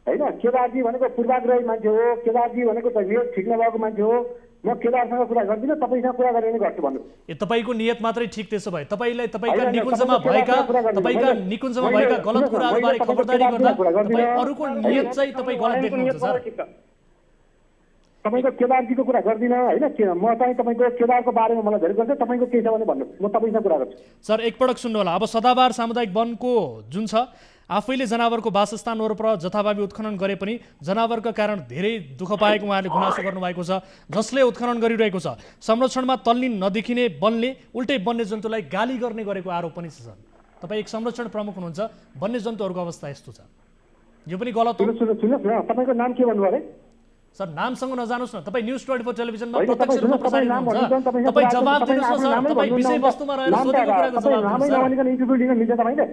होइन। केदारजी भनेको पूर्वाग्रही मान्छे हो, केदारजी भनेको नियत ठिक नभएको मान्छे हो। म केदारसँग कुरा गर्दिनँ, तपाईँसँग कुरा गरेर नै गर्छु भन्नु। तपाईँको नियत मात्रै ठिक, त्यसो भए तपाईँका निकुञ्जमा भएका गलत कुराहरूबारे खबरदारी गर्दा तपाईँ अरूको नियत चाहिँ तपाईँ गलत देख्नुहुन्छ सर। तपाईँको केदारजीको कुरा गर्दिनँ होइन। म चाहिँ तपाईँको केदारको बारेमा मलाई धेरै गर्छ, तपाईँको के छ भने भन्नु, म तपाईँसँग कुरा गर्छु। सर एकपटक सुन्नु होला। अब सदाबहार सामुदायिक वनको जुन छ, आफैले जनावरको वासस्थान वरपर जथाभावी उत्खनन गरे पनि जनावरका कारण धेरै दुःख पाएको उहाँले गुनासो गर्नुभएको छ। जसले उत्खनन गरिरहेको छ संरक्षणमा तल्लीन नदेखिने वनले उल्टै वन्यजन्तुलाई गाली गर्ने गरेको आरोप पनि छ सर। तपाईँ एक संरक्षण प्रमुख हुनुहुन्छ, वन्यजन्तुहरूको अवस्था यस्तो छ, यो पनि गलत हो। सुन्नुहोस् न, तपाईँको नाम के भन्नुभयो अरे? सर नामसँग नजानुहोस् न। तपाईँ न्युज 24 टेलिभिजनमा प्रत्यक्ष रूपमा प्रसारित हुन्छ, तपाईँ जवाब दिनुहोस् न सर। तपाईँ विषयवस्तुमा रहेर सोधेको कुराको जवाब दिनुहोस् सर।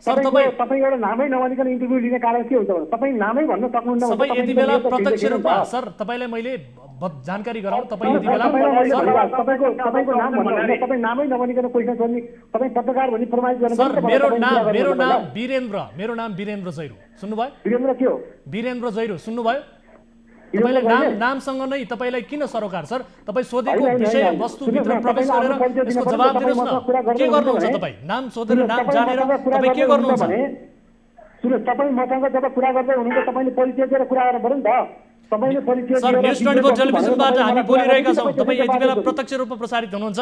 सर तपाईँ एउटा नामै नभनिकन इन्टरभ्यू लिने कारण के हुन्छ? तपाईँ नामै भन्न सक्नुहुन्न। तपाईँ यति बेला प्रत्यक्ष रूपमा सर, तपाईँलाई मैले जानकारी गराउँ, तपाईँ यति बेला तपाईँको नाम भन्नु, तपाईँ नामै नभनिकन क्वेसन सोध्ने, तपाईँ पत्रकार भनी प्रमाणित गर्नु। सर मेरो नाम वीरेन्द्र जैरू, सुन्नुभयो? वीरेन्द्र के हो? वीरेन्द्र जैरू सुन्नुभयो? तपाईँलाई नामसँग नै तपाईँलाई किन सरोकार सर? तपाईँ सोधेको विषय वस्तुभित्र प्रवेश गरेर यसको जवाब दिनुहोस् न। के गर्नुहुन्छ तपाईँ? नाम सोधेर नाम जानेर तपाईँ के गर्नुहुन्छ? सुन्नुहोस्, तपाईँ मसँग जब कुरा गर्दै हुनुहुन्छ तपाईँले परिचय दिएर कुरा गर्नु पर्यो नि त। तपाईँले परिचय सर, न्युज 24 टेलिभिजनबाट हामी बोलिरहेका छौँ, तपाईँ यति बेला प्रत्यक्ष रूपमा प्रसारित हुनुहुन्छ।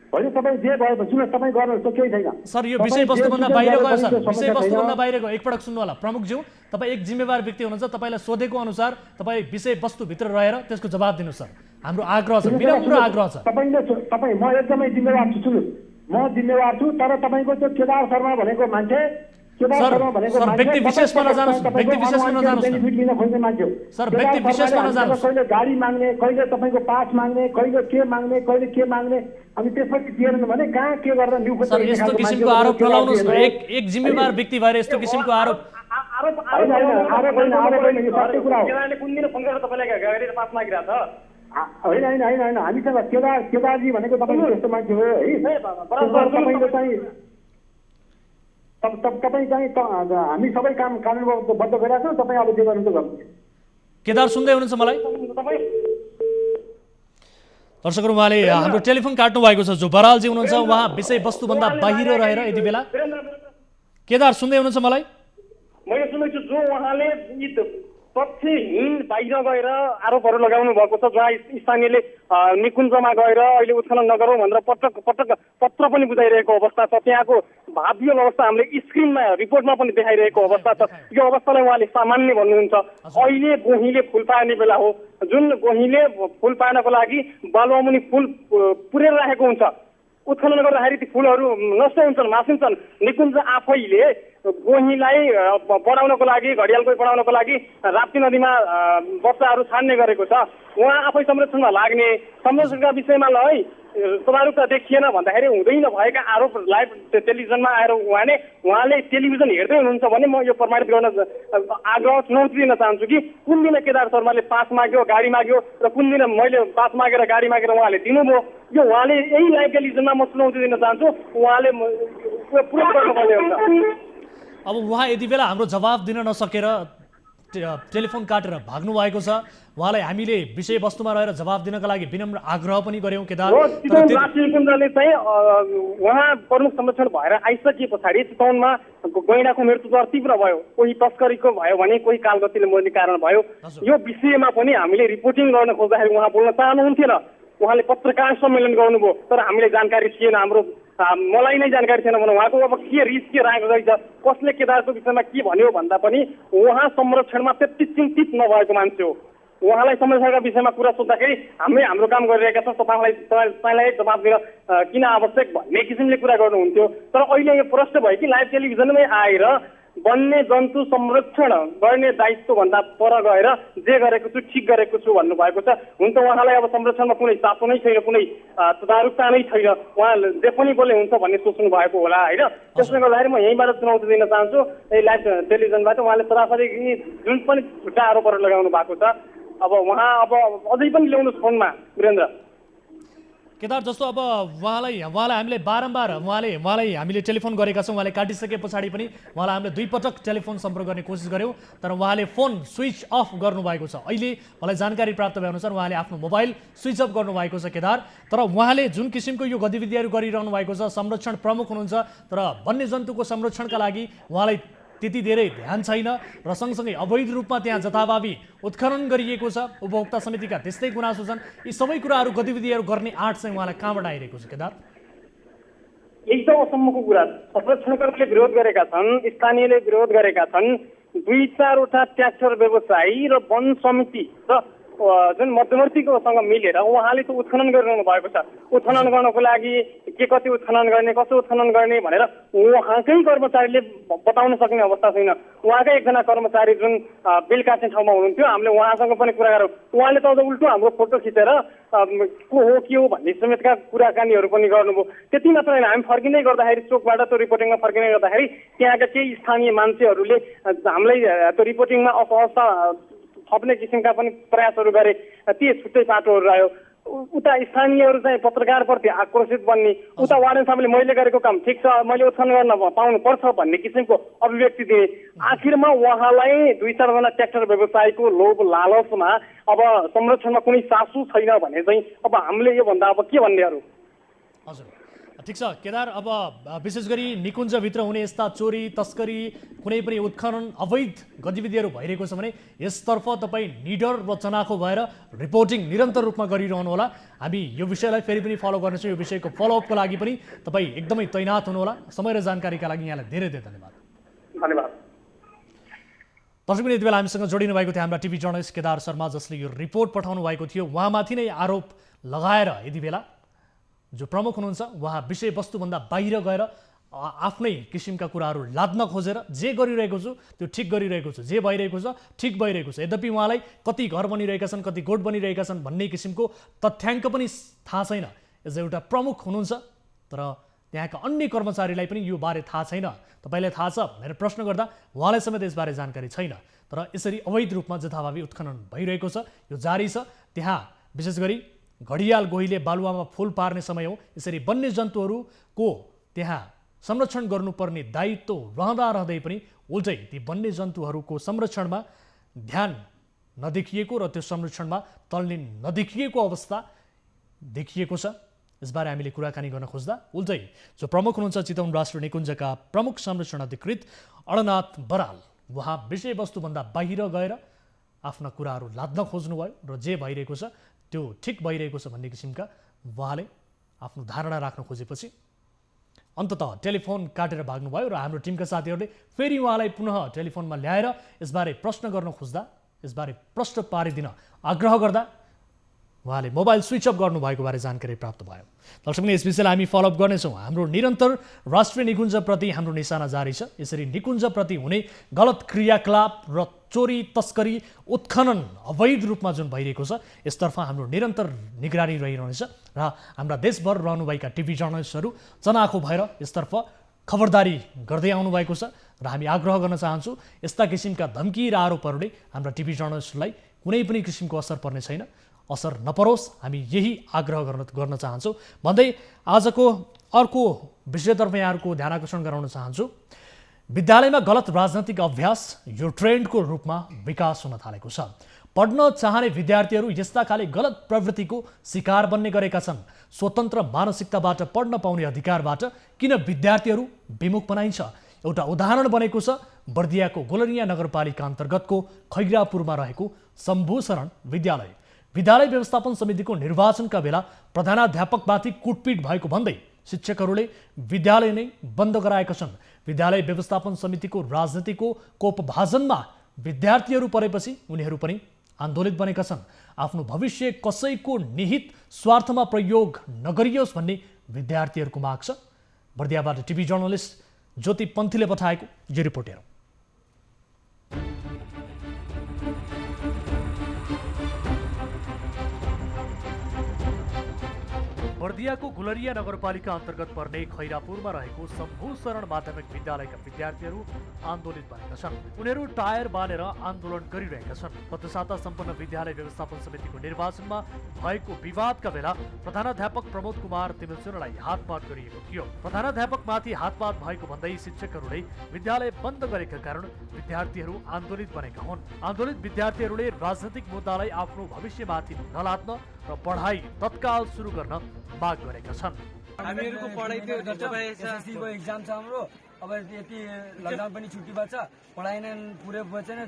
होइन, तपाईँ जे भयो सुन्नुहोस्, तपाईँ गर्नुहोस्, त केही छैन सर। यो विषयवस्तुभन्दा बाहिर गयो सर, विषयवस्तुभन्दा बाहिर गयो। एकपटक सुन्नु होला प्रमुखज्यू, तपाईँ एक जिम्मेवार व्यक्ति हुनुहुन्छ, तपाईँलाई सोधेको अनुसार तपाईँ विषयवस्तुभित्र रहेर त्यसको जवाब दिनु सर। हाम्रो आग्रह छ, विनम्र आग्रह छ। तपाईँ म एकदमै जिम्मेवार छु। सुन्नुहोस्, म जिम्मेवार छु, तर तपाईँको त्यो केदार शर्मा भनेको मान्छे व्यक्ति विशेषमा नजानुहोस्, व्यक्ति विशेषमा नजानुहोस् सर, व्यक्ति विशेषमा नजानुहोस्। कहिले गाडी माग्ने, कहिले तपाईँको पास माग्ने, कहिले के माग्ने, अनि त्यसपछि दिएन भने कहाँ के गरेर न्यु सर, यस्तो किसिमको आरोप नलाउनुहोस् न। एक जिम्मेवार व्यक्ति भएर यस्तो किसिमको आरोप कुन दिन फोन गरेर तपाईँलाई गाडी पास मागिरहेको छ? होइन, हामीसँग केदारजी भनेको तपाईँको यस्तो मान्छे हो है। तपाईँले चाहिँ हामी सबै काम कानुनबद्ध गरिरहेको छौँ। तपाईँ अब जे गर्नुहुन्छ गर्नुहोस्। केदार सुन्दै हुनुहुन्छ मलाई? दर्शकहरू, उहाँले हाम्रो टेलिफोन काट्नु भएको छ। जो बरालजी हुनुहुन्छ उहाँ विषयवस्तुभन्दा बाहिर रहेर यति बेला। केदार सुन्दै हुनुहुन्छ मलाई? मैले सुनेको छु जो उहाँले तथ्यहीन बाहिर गएर आरोपहरू लगाउनु भएको छ, जहाँ स्थानीयले निकुञ्जमा गएर अहिले उत्खनन नगरौँ भनेर पत्र पनि बुझाइरहेको अवस्था छ। त्यहाँको भावी अवस्था हामीले स्क्रिनमा रिपोर्टमा पनि देखाइरहेको अवस्था छ। यो अवस्थालाई उहाँले सामान्य भन्नुहुन्छ। अहिले गोहीले फुल पार्ने बेला हो, जुन गोहीले फुल पार्नको लागि बालुवामुनि फुल पुरेर राखेको हुन्छ। उत्खनन गर्दाखेरि ती फुलहरू नष्ट हुन्छन्, मासिन्छन्। निकुञ्ज आफैले गोहीलाई बढाउनको लागि, घडियालको बढाउनको लागि राप्ती नदीमा बच्चाहरू छान्ने गरेको छ। उहाँ आफै संरक्षणमा लाग्ने, संरक्षणका विषयमा ल है तदारुकता देखिएन भन्दाखेरि हुँदैन भएका आरोप लाइभ टेलिभिजनमा आएर उहाँले टेलिभिजन हेर्दै हुनुहुन्छ भने म यो प्रमाणित गर्न आग्रह चुनौती दिन चाहन्छु कि कुन दिन केदार शर्माले पास माग्यो, गाडी माग्यो र कुन दिन मैले पास मागेर गाडी मागेर उहाँले दिनुभयो। यो उहाँले यही लाइभ टेलिभिजनमा म चुनौती दिन चाहन्छु। उहाँले पुरा गर्नुपर्ने हुन्छ। अब उहाँ यति बेला हाम्रो जवाब दिन नसकेर टेलिफोन काटेर भाग्नु भएको छ। उहाँलाई हामीले विषयवस्तुमा रहेर जवाब दिनका लागि विनम्र आग्रह पनि गर्यौँ। केदार निकुञ्जले चाहिँ उहाँ प्रमुख संरक्षण भएर आइसके पछाडि चितवनमा गैँडाको मृत्यु दर तीव्र भयो, कोही तस्करीको भयो भने कोही कालगतिले मर्ने कारण भयो। यो विषयमा पनि हामीले रिपोर्टिङ गर्न खोज्दाखेरि उहाँ बोल्न चाहनुहुन्थेन। उहाँले पत्रकार सम्मेलन गर्नुभयो तर हामीले जानकारी थिएन, मलाई नै जानकारी थिएन भने उहाँको अब के रिस के राखेको रहेछ, कसले केदारको विषयमा के भन्यो भन्दा पनि उहाँ संरक्षणमा त्यति चिन्तित नभएको मान्छे हो। उहाँलाई संरक्षणका विषयमा कुरा सोद्धाखेरि हाम्रो काम गरिरहेका छौँ, तपाईँलाई जवाब दिन किन आवश्यक भन्ने किसिमले कुरा गर्नुहुन्थ्यो। तर अहिले यो प्रश्न भयो कि लाइभ टेलिभिजनमै आएर वन्य जन्तु संरक्षण गर्ने दायित्वभन्दा पर गएर जे गरेको छु ठिक गरेको छु भन्नुभएको छ। हुन्छ, उहाँलाई अब संरक्षणमा कुनै चासो नै छैन, कुनै तदारुकता नै छैन, उहाँ जे पनि बोले हुन्छ भन्ने सोच्नु भएको होला होइन। त्यसले गर्दाखेरि म यहीँबाट चुनौती दिन चाहन्छु यही लाइभ टेलिभिजनबाट। उहाँले सरासरी जुन पनि छुट्टा आरोपहरू लगाउनु भएको छ, अब उहाँ अब अझै पनि ल्याउनुहोस् फोनमा वीरेन्द्र। केदार जस्तो अब उहाँलाई हामीले बारम्बार उहाँलाई हामीले टेलिफोन गरेका छौँ। उहाँले काटिसके पछाडि पनि उहाँलाई हामीले 2 पटक टेलिफोन सम्पर्क गर्ने कोसिस गऱ्यौँ तर उहाँले फोन स्विच अफ गर्नुभएको छ। अहिले मलाई जानकारी प्राप्त भएअनुसार उहाँले आफ्नो मोबाइल स्विच अफ गर्नुभएको छ केदार। तर उहाँले जुन किसिमको यो गतिविधिहरू गरिरहनु भएको छ, संरक्षण प्रमुख हुनुहुन्छ तर वन्यजन्तुको संरक्षणका लागि उहाँलाई त्यति धेरै ध्यान छैन र सँगसँगै अवैध रूपमा त्यहाँ जथाभावी उत्खनन गरिएको छ। उपभोक्ता समितिका त्यस्तै गुनासो छन्। यी सबै कुराहरू गतिविधिहरू गर्ने आँट चाहिँ उहाँलाई कहाँबाट आइरहेको छ केदार? एकदम असम्मको कुरा। संरक्षणकर्ताले विरोध गरेका छन्, स्थानीयले विरोध गरेका छन्, 2-4वटा ट्र्याक्टर व्यवसायी र वन समिति र जुन मध्यवर्तीकोसँग मिलेर उहाँले त उत्खनन गरिरहनु भएको छ। उत्खनन गर्नको लागि के कति उत्खनन गर्ने, कसो उत्खनन गर्ने भनेर उहाँकै कर्मचारीले बताउन सक्ने अवस्था छैन। उहाँकै एकजना कर्मचारी जुन बिल काट्ने ठाउँमा हुनुहुन्थ्यो, हामीले उहाँसँग पनि कुरा गरौँ। उहाँले त अझ उल्टो हाम्रो फोटो खिचेर को हो के हो भन्ने समेतका कुराकानीहरू पनि गर्नुभयो। त्यति मात्र होइन, हामी फर्किँदै गर्दाखेरि चोकबाट त्यो रिपोर्टिङमा फर्किँदै गर्दाखेरि त्यहाँका केही स्थानीय मान्छेहरूले हामीलाई त्यो रिपोर्टिङमा असहजता थप्ने किसिमका पनि प्रयासहरू गरे। ती छुट्टै पाटोहरू रह्यो। उता स्थानीयहरू चाहिँ पत्रकारप्रति आक्रोशित बन्ने, उता वार्डन साहबले मैले गरेको काम ठिक छ, मैले उत्खनन गर्न पाउनुपर्छ भन्ने किसिमको अभिव्यक्ति दिने। आखिरमा उहाँलाई 2-4 जना ट्र्याक्टर व्यवसायीको लोभ लालचमा अब संरक्षणमा कुनै सासु छैन भने चाहिँ अब हामीले योभन्दा अब के भन्ने अरू। हजुर, ठिक छ केदार, अब विशेष गरी निकुञ्जभित्र हुने यस्ता चोरी तस्करी कुनै पनि उत्खनन अवैध गतिविधिहरू भइरहेको छ भने यसतर्फ तपाईँ निडर र चनाखो भएर रिपोर्टिङ निरन्तर रूपमा गरिरहनु होला। हामी यो विषयलाई फेरि पनि फलो गर्नेछौँ। यो विषयको फलोअपको लागि पनि तपाईँ एकदमै तैनात हुनुहोला। समय र जानकारीका लागि यहाँलाई धेरै धेरै धन्यवाद। धन्यवाद। दर्शक यति बेला हामीसँग जोडिनु भएको थियो हाम्रा टिभी जर्नलिस्ट केदार शर्मा, जसले यो रिपोर्ट पठाउनु भएको थियो। उहाँमाथि नै आरोप लगाएर यति बेला जो प्रमुख हुनुहुन्छ उहाँ विषयवस्तुभन्दा बाहिर गएर आफ्नै किसिमका कुराहरू लाद्न खोजेर जे गरिरहेको छु त्यो ठिक गरिरहेको छु, जे भइरहेको छ ठिक भइरहेको छ। यद्यपि उहाँलाई कति घर बनिरहेका छन्, कति गोठ बनिरहेका छन् भन्ने किसिमको तथ्याङ्क पनि थाहा छैन। एज एउटा प्रमुख हुनुहुन्छ तर त्यहाँका अन्य कर्मचारीलाई पनि यो बारे थाहा छैन। तपाईँलाई थाहा छ भनेर प्रश्न गर्दा उहाँलाई समेत यसबारे जानकारी छैन। तर यसरी अवैध रूपमा जथाभावी उत्खनन भइरहेको छ, यो जारी छ। त्यहाँ विशेष गरी घडियाल गोहीले बालुवामा फुल पार्ने समय हो। यसरी वन्यजन्तुहरूको त्यहाँ संरक्षण गर्नुपर्ने दायित्व रहँदै पनि उल्टै ती वन्यजन्तुहरूको संरक्षणमा ध्यान नदेखिएको र त्यो संरक्षणमा तल्लिन नदेखिएको अवस्था देखिएको छ। यसबारे हामीले कुराकानी गर्न खोज्दा उल्टै जो प्रमुख हुनुहुन्छ चितवन राष्ट्रिय निकुञ्जका प्रमुख संरक्षण अधिकृत अडनाथ बराल, उहाँ विषयवस्तुभन्दा बाहिर गएर आफ्ना कुराहरू लाद्न खोज्नुभयो र जे भइरहेको छ त्यो ठिक भइरहेको छ भन्ने किसिमका उहाँले आफ्नो धारणा राख्न खोजेपछि अन्ततः टेलिफोन काटेर भाग्नुभयो र हाम्रो टिमका साथीहरूले फेरि उहाँलाई पुनः टेलिफोनमा ल्याएर यसबारे प्रश्न गर्न खोज्दा, यसबारे प्रश्न पारिदिन आग्रह गर्दा उहाँले मोबाइल स्विच अफ गर्नुभएको बारे जानकारी प्राप्त भयो। दर्शकले यस विषयलाई हामी फलोअप गर्नेछौँ। हाम्रो निरन्तर राष्ट्रिय निकुञ्जप्रति हाम्रो निशाना जारी छ। यसरी निकुञ्जप्रति हुने गलत क्रियाकलाप र चोरी तस्करी उत्खनन अवैध रूपमा जुन भइरहेको छ यसतर्फ हाम्रो निरन्तर निगरानी रहिरहनेछ र हाम्रा देशभर रहनुभएका टिभी जर्नलिस्टहरू चनाखो भएर यसतर्फ खबरदारी गर्दै आउनुभएको छ र हामी आग्रह गर्न चाहन्छौँ यस्ता किसिमका धम्की र आरोपहरूले हाम्रा टिभी जर्नलिस्टलाई कुनै पनि किसिमको असर पर्ने छैन, असर नपरोस्, हामी यही आग्रह गर्न चाहन्छौँ भन्दै आजको अर्को विषयतर्फ यहाँहरूको ध्यान आकर्षण गराउन चाहन्छु। विद्यालयमा गलत राजनैतिक अभ्यास यो ट्रेन्डको रूपमा विकास हुन थालेको छ। पढ्न चाहने विद्यार्थीहरू यस्ता खाले गलत प्रवृत्तिको शिकार बन्ने गरेका छन्। स्वतन्त्र मानसिकताबाट पढ्न पाउने अधिकारबाट किन विद्यार्थीहरू विमुख बनाइन्छ? एउटा उदाहरण बनेको छ बर्दियाको गोलरिया नगरपालिका अन्तर्गतको खैरापुरमा रहेको शम्भुशरण विद्यालय। विद्यालय व्यवस्थापन समितिको निर्वाचनका बेला प्रधानाध्यापकमाथि कुटपिट भएको भन्दै शिक्षकहरूले विद्यालय नै बन्द गराएका छन्। विद्यालय व्यवस्थापन समितिको राजनीतिको कोपभाजनमा विद्यार्थीहरू परेपछि उनीहरू पनि आन्दोलित बनेका छन्। आफ्नो भविष्य कसैको निहित स्वार्थमा प्रयोग नगरियोस् भन्ने विद्यार्थीहरूको माग छ। बर्दियाबाट टिभी जर्नलिस्ट ज्योति पन्थीले पठाएको यो रिपोर्ट हेरौँ। बर्दियाको गुलरिया नगरपालिका अन्तर्गत पर्ने खैरापुरमा रहेको शम्भुशरण माध्यमिक विद्यालयका विद्यार्थीहरू आन्दोलित बनेका छन्। उनीहरू टायर बालेर आन्दोलन गरिरहेका छन्। गत साता सम्पन्न विद्यालय व्यवस्थापन समितिको निर्वाचनमा भएको विवादका बेला प्रधानाध्यापक प्रमोद कुमार तिमिलचुनालाई हातपात गरिएको थियो। प्रधानाध्यापकमाथि हातपात भएको भन्दै शिक्षकहरूले विद्यालय बन्द गरेका कारण विद्यार्थीहरू आन्दोलित बनेका हुन्। आन्दोलित विद्यार्थीहरूले राजनैतिक मुद्दालाई आफ्नो भविष्यमाथि नलाद्न र पढाइ तत्काल सुरु गर्न माग गरेका छन्। हामीहरूको पढाइ त्यो एसएससीको एक्जाम छ हाम्रो, अब यति लकडाउन पनि छुट्टी भएको छ, पढाइ नै पुरै बचेन,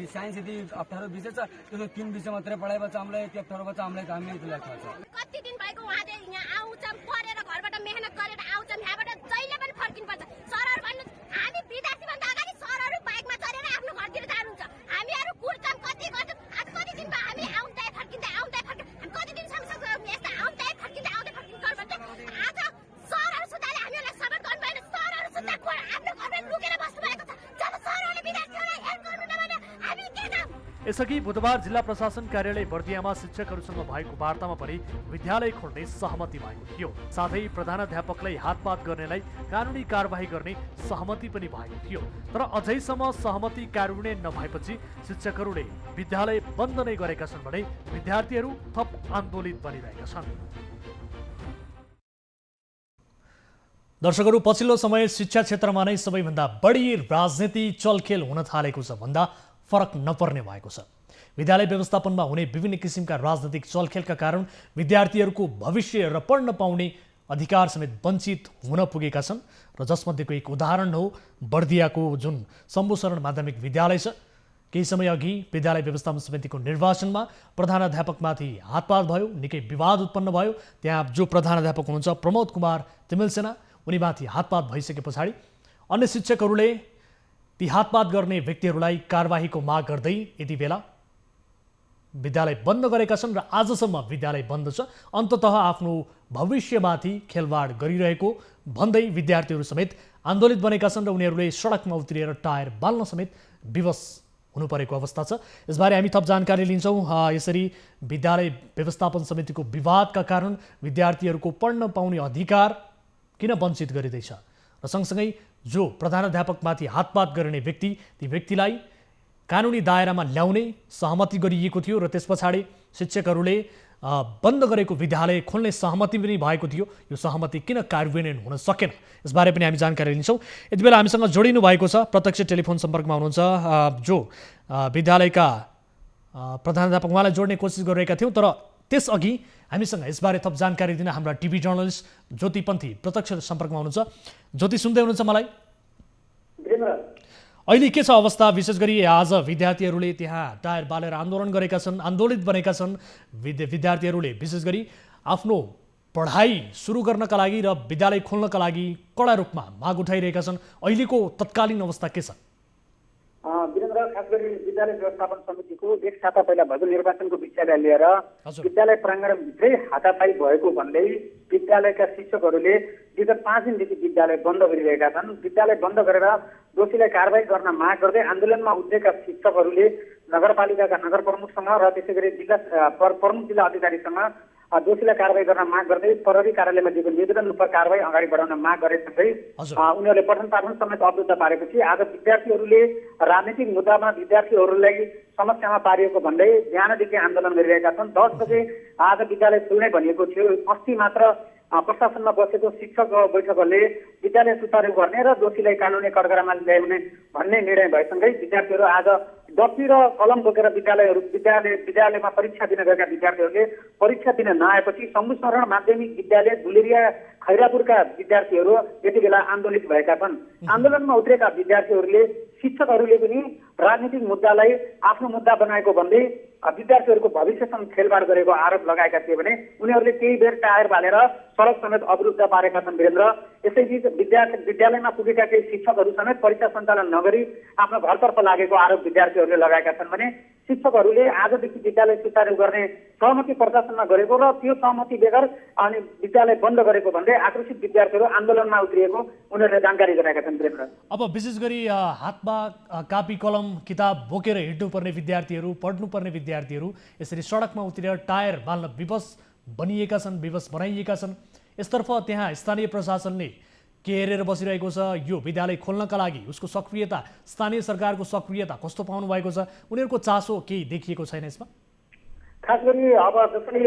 साइन्स यति अप्ठ्यारो विषय छ, त्यो 3 विषय मात्रै पढाइ बच्चा हामीलाई यति अप्ठ्यारो बच्चा हामीलाई हामी यति लाग्छ। कति दिन भएको उहाँले यहाँ आउँछन्, पढेर घरबाट मेहनत गरेर आउँछन्, यहाँबाट जहिले पनि फर्किनुपर्छ। सरहरू भन्नु हामी विद्यार्थीभन्दा अगाडि सरहरू बाइकमा चढेर आफ्नो घरतिर जानुहुन्छ, हामीहरू कुर्छौँ, कति गर्छौँ। आज कति दिन भयो हामी आउँदै फर्किँदै हामी कति दिनसम्म यस्ता आउँदै फर्किँदै गर्छ। आज सरहरू सुधारले हामीहरूलाई सपोर्ट गर्नु भएन, सरहरू सुधा आफ्नो घरमा लुकेर बस्नु भएको छ। जब सरहरूले विद्यार्थीहरूलाई हेल्प गर्नु नभने हामी के काम? यसअघि बुधबार जिल्ला प्रशासन कार्यालय बर्दियामा शिक्षकहरूसँग भएको वार्तामा पनि विद्यालय खोल्ने सहमति भएको थियो। साथै प्रधानाध्यापकलाई हातपात गर्नेलाई कानुनी कारबाही गर्ने सहमति पनि भएको थियो। तर अझैसम्म सहमति कार्यान्वयन नभएपछि शिक्षकहरूले विद्यालय बन्द नै गरेका छन् भने विद्यार्थीहरू थप आन्दोलित बनिरहेका छन्। दर्शकहरू, पछिल्लो समय शिक्षा क्षेत्रमा नै सबैभन्दा बढी राजनीति चलखेल हुन थालेको छ भन्दा फरक नपर्ने भएको छ। विद्यालय व्यवस्थापनमा हुने विभिन्न किसिमका राजनीतिक चलखेलका कारण विद्यार्थीहरूको भविष्य र पढ्न पाउने अधिकार समेत वञ्चित हुन पुगेका छन् र जसमध्येको एक उदाहरण हो बर्दियाको जुन शम्भुशरण माध्यमिक विद्यालय छ। केही समय अघि विद्यालय व्यवस्थापन समितिको निर्वाचनमा प्रधानाध्यापकमाथि हातपात भयो, निकै विवाद उत्पन्न भयो। त्यहाँ जो प्रधानाध्यापक हुनुहुन्छ प्रमोद कुमार तिमिलसेना, उनीमाथि हातपात भइसके पछाडि अन्य शिक्षकहरूले ती हातपात गर्ने व्यक्तिहरूलाई कारबाहीको माग गर्दै यति बेला विद्यालय बन्द गरेका छन् र आजसम्म विद्यालय बन्द छ। अन्ततः आफ्नो भविष्यमाथि खेलवाड गरिरहेको भन्दै विद्यार्थीहरू समेत आन्दोलित बनेका छन् र उनीहरूले सडकमा उत्रिएर टायर बाल्न समेत विवश हुनु परेको अवस्था छ। यसबारे हामी थप जानकारी लिन्छौँ। यसरी विद्यालय व्यवस्थापन समितिको विवादका कारण विद्यार्थीहरूको पढ्न पाउने अधिकार किन वञ्चित गरिँदैछ र सँगसँगै जो प्रधानाध्यापकमाथि हातपात गर्ने व्यक्ति, ती व्यक्तिलाई कानुनी दायरामा ल्याउने सहमति गरिएको थियो र त्यस पछाडि शिक्षकहरूले बन्द गरेको विद्यालय खोल्ने सहमति पनि भएको थियो। यो सहमति किन कार्यान्वयन हुन सकेन, यसबारे पनि हामी जानकारी लिन्छौँ। यति बेला हामीसँग जोडिनु भएको छ, प्रत्यक्ष टेलिफोन सम्पर्कमा हुनुहुन्छ जो विद्यालयका प्रधानाध्यापक, उहाँलाई जोड्ने कोसिस गरिरहेका थियौँ। तर त्यसअघि हामीसँग यसबारे थप जानकारी दिन हाम्रा टिभी जर्नलिस्ट ज्योति पन्थी प्रत्यक्ष सम्पर्कमा हुनुहुन्छ। ज्योति, सुन्दै हुनुहुन्छ मलाई? अहिले के छ अवस्था? विशेष गरी आज विद्यार्थीहरूले त्यहाँ टायर बालेर आन्दोलन गरेका छन्, आन्दोलित बनेका छन्। विद्यार्थीहरूले विशेष गरी आफ्नो पढाइ सुरु गर्नका लागि र विद्यालय खोल्नका लागि कडा रूपमा माग उठाइरहेका छन्। अहिलेको तत्कालीन अवस्था के छ? वीरेन्द्र, खास गरी विद्यालय व्यवस्थापन समितिको एक साता पहिला भएको निर्वाचनको विषयलाई लिएर विद्यालय प्राङ्गणभित्रै हातापाई भएको भन्दै विद्यालयका शिक्षकहरूले विगत 5 दिनदेखि विद्यालय बन्द गरिरहेका छन्। विद्यालय बन्द गरेर दोषीलाई कारबाही गर्न माग गर्दै आन्दोलनमा उत्रेका शिक्षकहरूले नगरपालिकाका नगर प्रमुखसँग र त्यसै गरी प्रमुख जिल्ला अधिकारीसँग दोषीलाई कारबाही गर्न माग गर्दै प्रहरी कार्यालयमा दिएको निवेदन रूपमा कारबाही अगाडि बढाउन माग गरेसँगै उनीहरूले पठन पाठन समेत अवरुद्ध पारेपछि आज विद्यार्थीहरूले राजनीतिक मुद्दामा विद्यार्थीहरूलाई समस्यामा पारिएको भन्दै बिहानदेखि आन्दोलन गरिरहेका छन्। 10 बजे आज विद्यालय खुल्ने भनिएको थियो। अस्ति मात्र प्रशासनमा बसेको शिक्षक बैठकले विद्यालय सुचारू गर्ने र दोषीलाई कानुनी कठघरामा ल्याउने भन्ने निर्णय भएसँगै विद्यार्थीहरू आज डप्पी र कलम बोकेर विद्यालयमा परीक्षा दिन गएका विद्यार्थीहरूले परीक्षा दिन नआएपछि शम्भुशरण माध्यमिक विद्यालय गुलेरिया खैरापुरका विद्यार्थीहरू यति बेला आन्दोलित भएका छन्। आन्दोलनमा उत्रेका विद्यार्थीहरूले शिक्षकहरूले पनि राजनीतिक मुद्दालाई आफ्नो मुद्दा बनाएको भन्दै विद्यार्थीहरूको भविष्यसँग खेलवाड गरेको आरोप लगाएका थिए भने उनीहरूले केही बेर टायर बालेर सडक समेत अवरुद्ध पारेका छन्। वीरेन्द्र, यसैबीच विद्यालयमा पुगेका केही शिक्षकहरू समेत परीक्षा सञ्चालन नगरी आफ्नो घरतर्फ लागेको आरोप विद्यार्थीहरूले लगाएका छन् भने शिक्षकहरूले आजदेखि विद्यालय सुचारू गर्ने सहमति प्रशासनमा गरेको र त्यो सहमति बेगर अनि विद्यालय बन्द गरेको भन्दै आक्रोशित विद्यार्थीहरू आन्दोलनमा उत्रिएको उनीहरूले जानकारी गराएका छन्। वीरेन्द्र, अब विशेष गरी हातमा कापी कलम किताब बोकेर हिँड्नुपर्ने विद्यार्थीहरू, पढ्नुपर्ने विद्यार्थीहरू यसरी सडकमा उत्रेर टायर बाल्न विवश बनिएका छन्, विवश बनाइएका छन्। यसतर्फ त्यहाँ स्थानीय प्रशासनले के हेरेर बसिरहेको छ? यो विद्यालय खोल्नका लागि उसको सक्रियता, स्थानीय सरकारको सक्रियता कस्तो पाउनु भएको छ? उनीहरूको चासो केही देखिएको छैन यसमा? खास गरी अब जसरी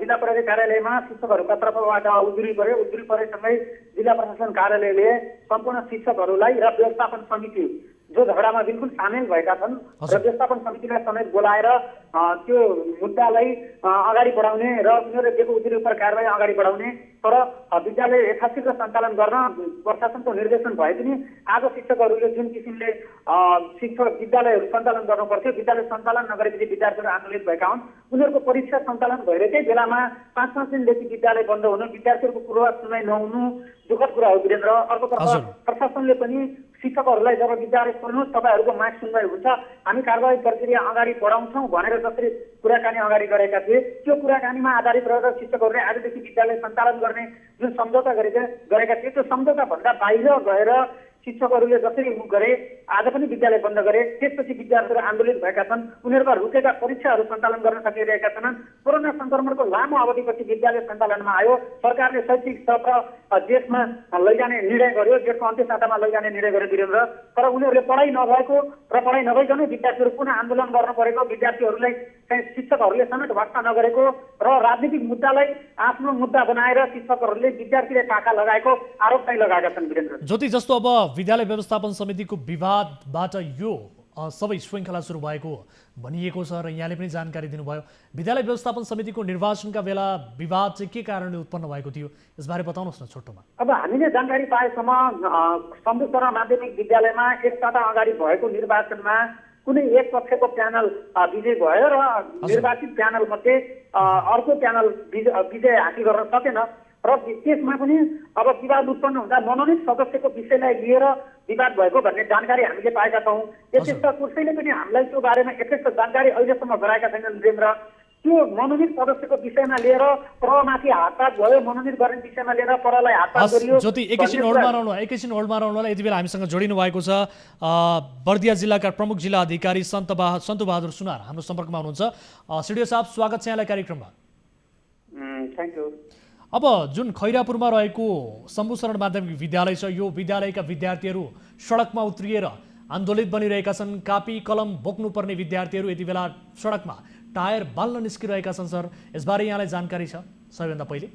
जिल्ला प्रहरी कार्यालयमा शिक्षकहरूका तर्फबाट उजुरी परेसँगै जिल्ला प्रशासन कार्यालयले सम्पूर्ण शिक्षकहरूलाई र व्यवस्थापन समिति जो झगडामा बिल्कुल सामेल भएका छन् र व्यवस्थापन समितिलाई समेत बोलाएर त्यो मुद्दालाई अगाडि बढाउने र उनीहरूले दिएको उजुरी उपर कारबाही अगाडि बढाउने तर विद्यालय यथाशीघ्र सञ्चालन गर्न प्रशासनको निर्देशन भए पनि आज शिक्षकहरूले जुन किसिमले विद्यालयहरू सञ्चालन गर्नुपर्थ्यो विद्यालय सञ्चालन नगरेपछि विद्यार्थीहरू आन्दोलित भएका हुन्। उनीहरूको परीक्षा सञ्चालन भइरहेकै बेलामा 5-5 दिनदेखि विद्यालय बन्द हुनु, विद्यार्थीहरूको पूर्वाध सुनाइ नहुनु दुःखद कुरा हो। वीरेन्द्र, अर्कोतर्फ प्रशासनले पनि शिक्षकहरूलाई जब विद्यालय खोल्नुहोस् तपाईँहरूको माग सुनवाई हुन्छ, हामी कारबाही प्रक्रिया अगाडि बढाउँछौँ भनेर जसरी कुराकानी अगाडि गरेका थिए त्यो कुराकानीमा आधारित रहेर शिक्षकहरूले आजदेखि विद्यालय सञ्चालन गर्ने जुन सम्झौता गरेका थिए त्यो सम्झौता भन्दा बाहिर गएर शिक्षकहरूले जसरी गरे आज पनि विद्यालय बन्द गरे। त्यसपछि विद्यार्थीहरू आन्दोलित भएका छन्, उनीहरूका रुकेका परीक्षाहरू सञ्चालन गर्न सकिरहेका छैनन्। कोरोना संक्रमणको लामो अवधिपछि विद्यालय सञ्चालनमा आयो। सरकारले शैक्षिक सत्र देशमा लैजाने निर्णय गर्यो, देशको अन्त्य सातामा लैजाने निर्णय गर्यो वीरेन्द्र। तर उनीहरूले पढाइ नभएको र पढाइ नभइकन विद्यार्थीहरू पुनः आन्दोलन गर्नु परेको, विद्यार्थीहरूलाई चाहिँ शिक्षकहरूले समेत वास्ता नगरेको र राजनीतिक मुद्दालाई आफ्नो मुद्दा बनाएर शिक्षकहरूले विद्यार्थीले टाका लगाएको आरोप चाहिँ लगाएका छन् वीरेन्द्र। ज्योति, जस्तो अब विद्यालय व्यवस्थापन समितिको विवादबाट यो सबै श्रृङ्खला सुरु भएको भनिएको छ र यहाँले पनि जानकारी दिनुभयो। विद्यालय व्यवस्थापन समितिको निर्वाचनका बेला विवाद चाहिँ के कारणले उत्पन्न भएको थियो, यसबारे बताउनुहोस् न छोटोमा। अब हामीले जानकारी पाएसम्म सम्बुसरा माध्यमिक विद्यालयमा एक साता अगाडि भएको निर्वाचनमा कुनै एक पक्षको प्यानल विजय भयो र निर्वाचित प्यानल मध्ये अर्को प्यानल विजय हासिल गर्न सकेन र त्यसमा पनि अब विवाद उत्पन्न हुँदा मनोनित सदस्यको विषयलाई लिएर विवाद भएको भन्ने जानकारी हामीले पाएका छौँ। यसैले कसैले पनि हामीलाई त्यो बारेमा यथेष्ट जानकारी अहिलेसम्म गराएका छैनन् वीरेन्द्र। त्यो मनोनित सदस्यको विषयमा लिएर प्रमाथि हातपात भयो, मनोनित गर्ने विषयमा लिएर प्रलाई हातपात गरियो। ज्योति, एकैछिन होल्डमा रहनुहोला। यति बेला हामीसँग जोडिनु भएको छ बर्दिया जिल्लाका प्रमुख जिल्ला अधिकारी सन्तु बहादुर सुनार हाम्रो सम्पर्कमा हुनुहुन्छ। सिडिओ साहब, स्वागत छ यहाँलाई कार्यक्रममा। Thank you. अब जुन खैरापुरमा रहेको सम्बुसरण माध्यमिक विद्यालय छ, यो विद्यालयका विद्यार्थीहरू सडकमा उत्रिएर आन्दोलित बनिरहेका छन्। कापी कलम बोक्नुपर्ने विद्यार्थीहरू यति बेला सडकमा टायर बाल्न निस्किरहेका छन्। सर, यसबारे यहाँलाई जानकारी छ सबैभन्दा पहिले?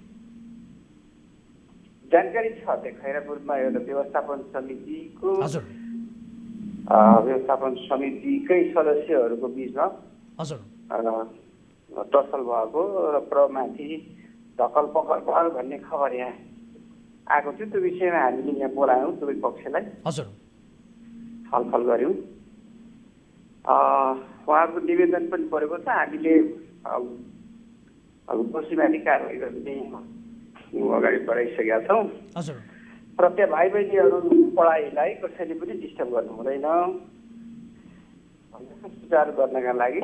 जानकारी छ। खैरापुरमा एउटा व्यवस्थापन समितिको व्यवस्थापन समितिकै सदस्यहरूको बिचमा टसल भएको र प्रमाथि धकल पकड भयो भन्ने खबर यहाँ आएको थियो। त्यो विषयमा हामीले यहाँ बोलायौँ दुवै पक्षलाई, छलफल गऱ्यौँ। उहाँहरूको निवेदन पनि परेको छ। हामीले दोषीमाथि कारवाही गर्ने अगाडि बढाइसकेका छौँ र त्यहाँ भाइ बहिनीहरू पढाइलाई कसैले पनि डिस्टर्ब गर्नु हुँदैन सुचारू गर्नका लागि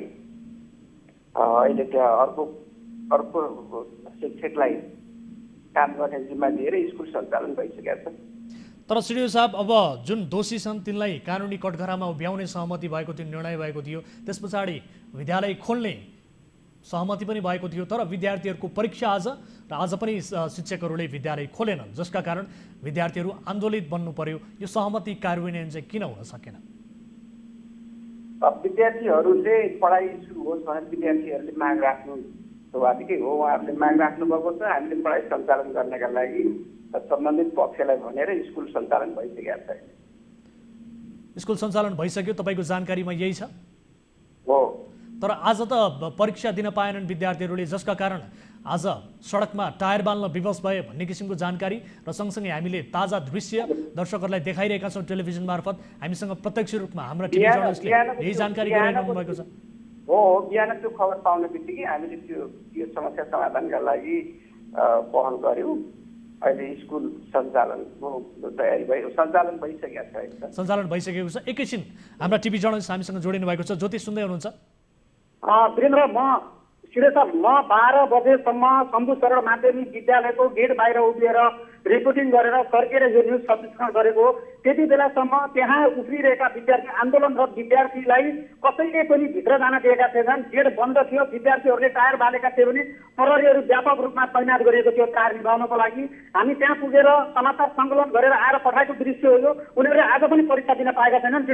अहिले त्यहाँ अर्को शिक्षकलाई काम गर्ने जिम्मा दिएर स्कुल सञ्चालन भइसकेका छ। तर सिडिओ साहब, अब जुन दोषी छन् तिनलाई कानुनी कठघरामा उभ्याउने सहमति भएको थियो, निर्णय भएको थियो। त्यस पछाडि विद्यालय खोल्ने सहमति पनि भएको थियो। तर विद्यार्थीहरूको परीक्षा आज र आज पनि शिक्षकहरूले विद्यालय खोलेनन्, जसका कारण विद्यार्थीहरू आन्दोलित बन्नु पर्यो। यो सहमति कार्यान्वयन चाहिँ किन हुन सकेन? विद्यार्थीहरूले पढाइ सुरु होस् भनेर विद्यार्थीहरूले माग राख्नु स्वाभाविकै हो। उहाँहरूले माग राख्नुभएको छ। हामीले पढाइ सञ्चालन गर्नका लागि सम्बन्धित पक्षलाई भनेर स्कुल सञ्चालन भइसकेका छ। स्कुल सञ्चालन भइसक्यो, तपाईँको जानकारीमा यही छ हो। तर आज त परीक्षा दिन पाएनन् विद्यार्थीहरूले, जसका कारण आज सडकमा टायर बाल्न विवश भए भन्ने किसिमको जानकारी र सँगसँगै हामीले ताजा दृश्य दर्शकहरूलाई देखाइरहेका छौँ टेलिभिजन मार्फत। हामीसँग प्रत्यक्ष रूपमा हाम्रा टिभी जर्नलिस्टले यही जानकारी गराइरहनु भएको छ। हो, बिहान त्यो खबर पाउने बित्तिकै हामीले त्यो समस्या समाधानका लागि पहल गऱ्यौँ। अहिले स्कुल सञ्चालनको तयारी भयो, सञ्चालन भइसकेको छ। सञ्चालन भइसकेको छ। एकैछिन हाम्रा टिभी जर्नलिस्ट हामीसँग जोडिनु भएको छ। ज्योति, सुन्दै हुनुहुन्छ? वीरेन्द्र, म 12 बजेसम्म सम्बुसरण माध्यमिक विद्यालयको गेट बाहिर उभिएर रिपोर्टिङ गरेर फर्केर यो न्युज सब्सक्राइब गरेको। त्यति बेलासम्म त्यहाँ उफ्रिरहेका विद्यार्थी आन्दोलनरत विद्यार्थीलाई कसैले पनि भित्र जान दिएका थिएनन्। गेट बन्द थियो। विद्यार्थीहरूले टायर बालेका थिए भने प्रहरीहरू व्यापक रूपमा तैनात गरिएको थियो टायर निभाउनको लागि। हामी त्यहाँ पुगेर समाचार सङ्कलन गरेर आएर पठाएको दृश्य हो यो। उनीहरूले आज पनि परीक्षा दिन पाएका छैनन्।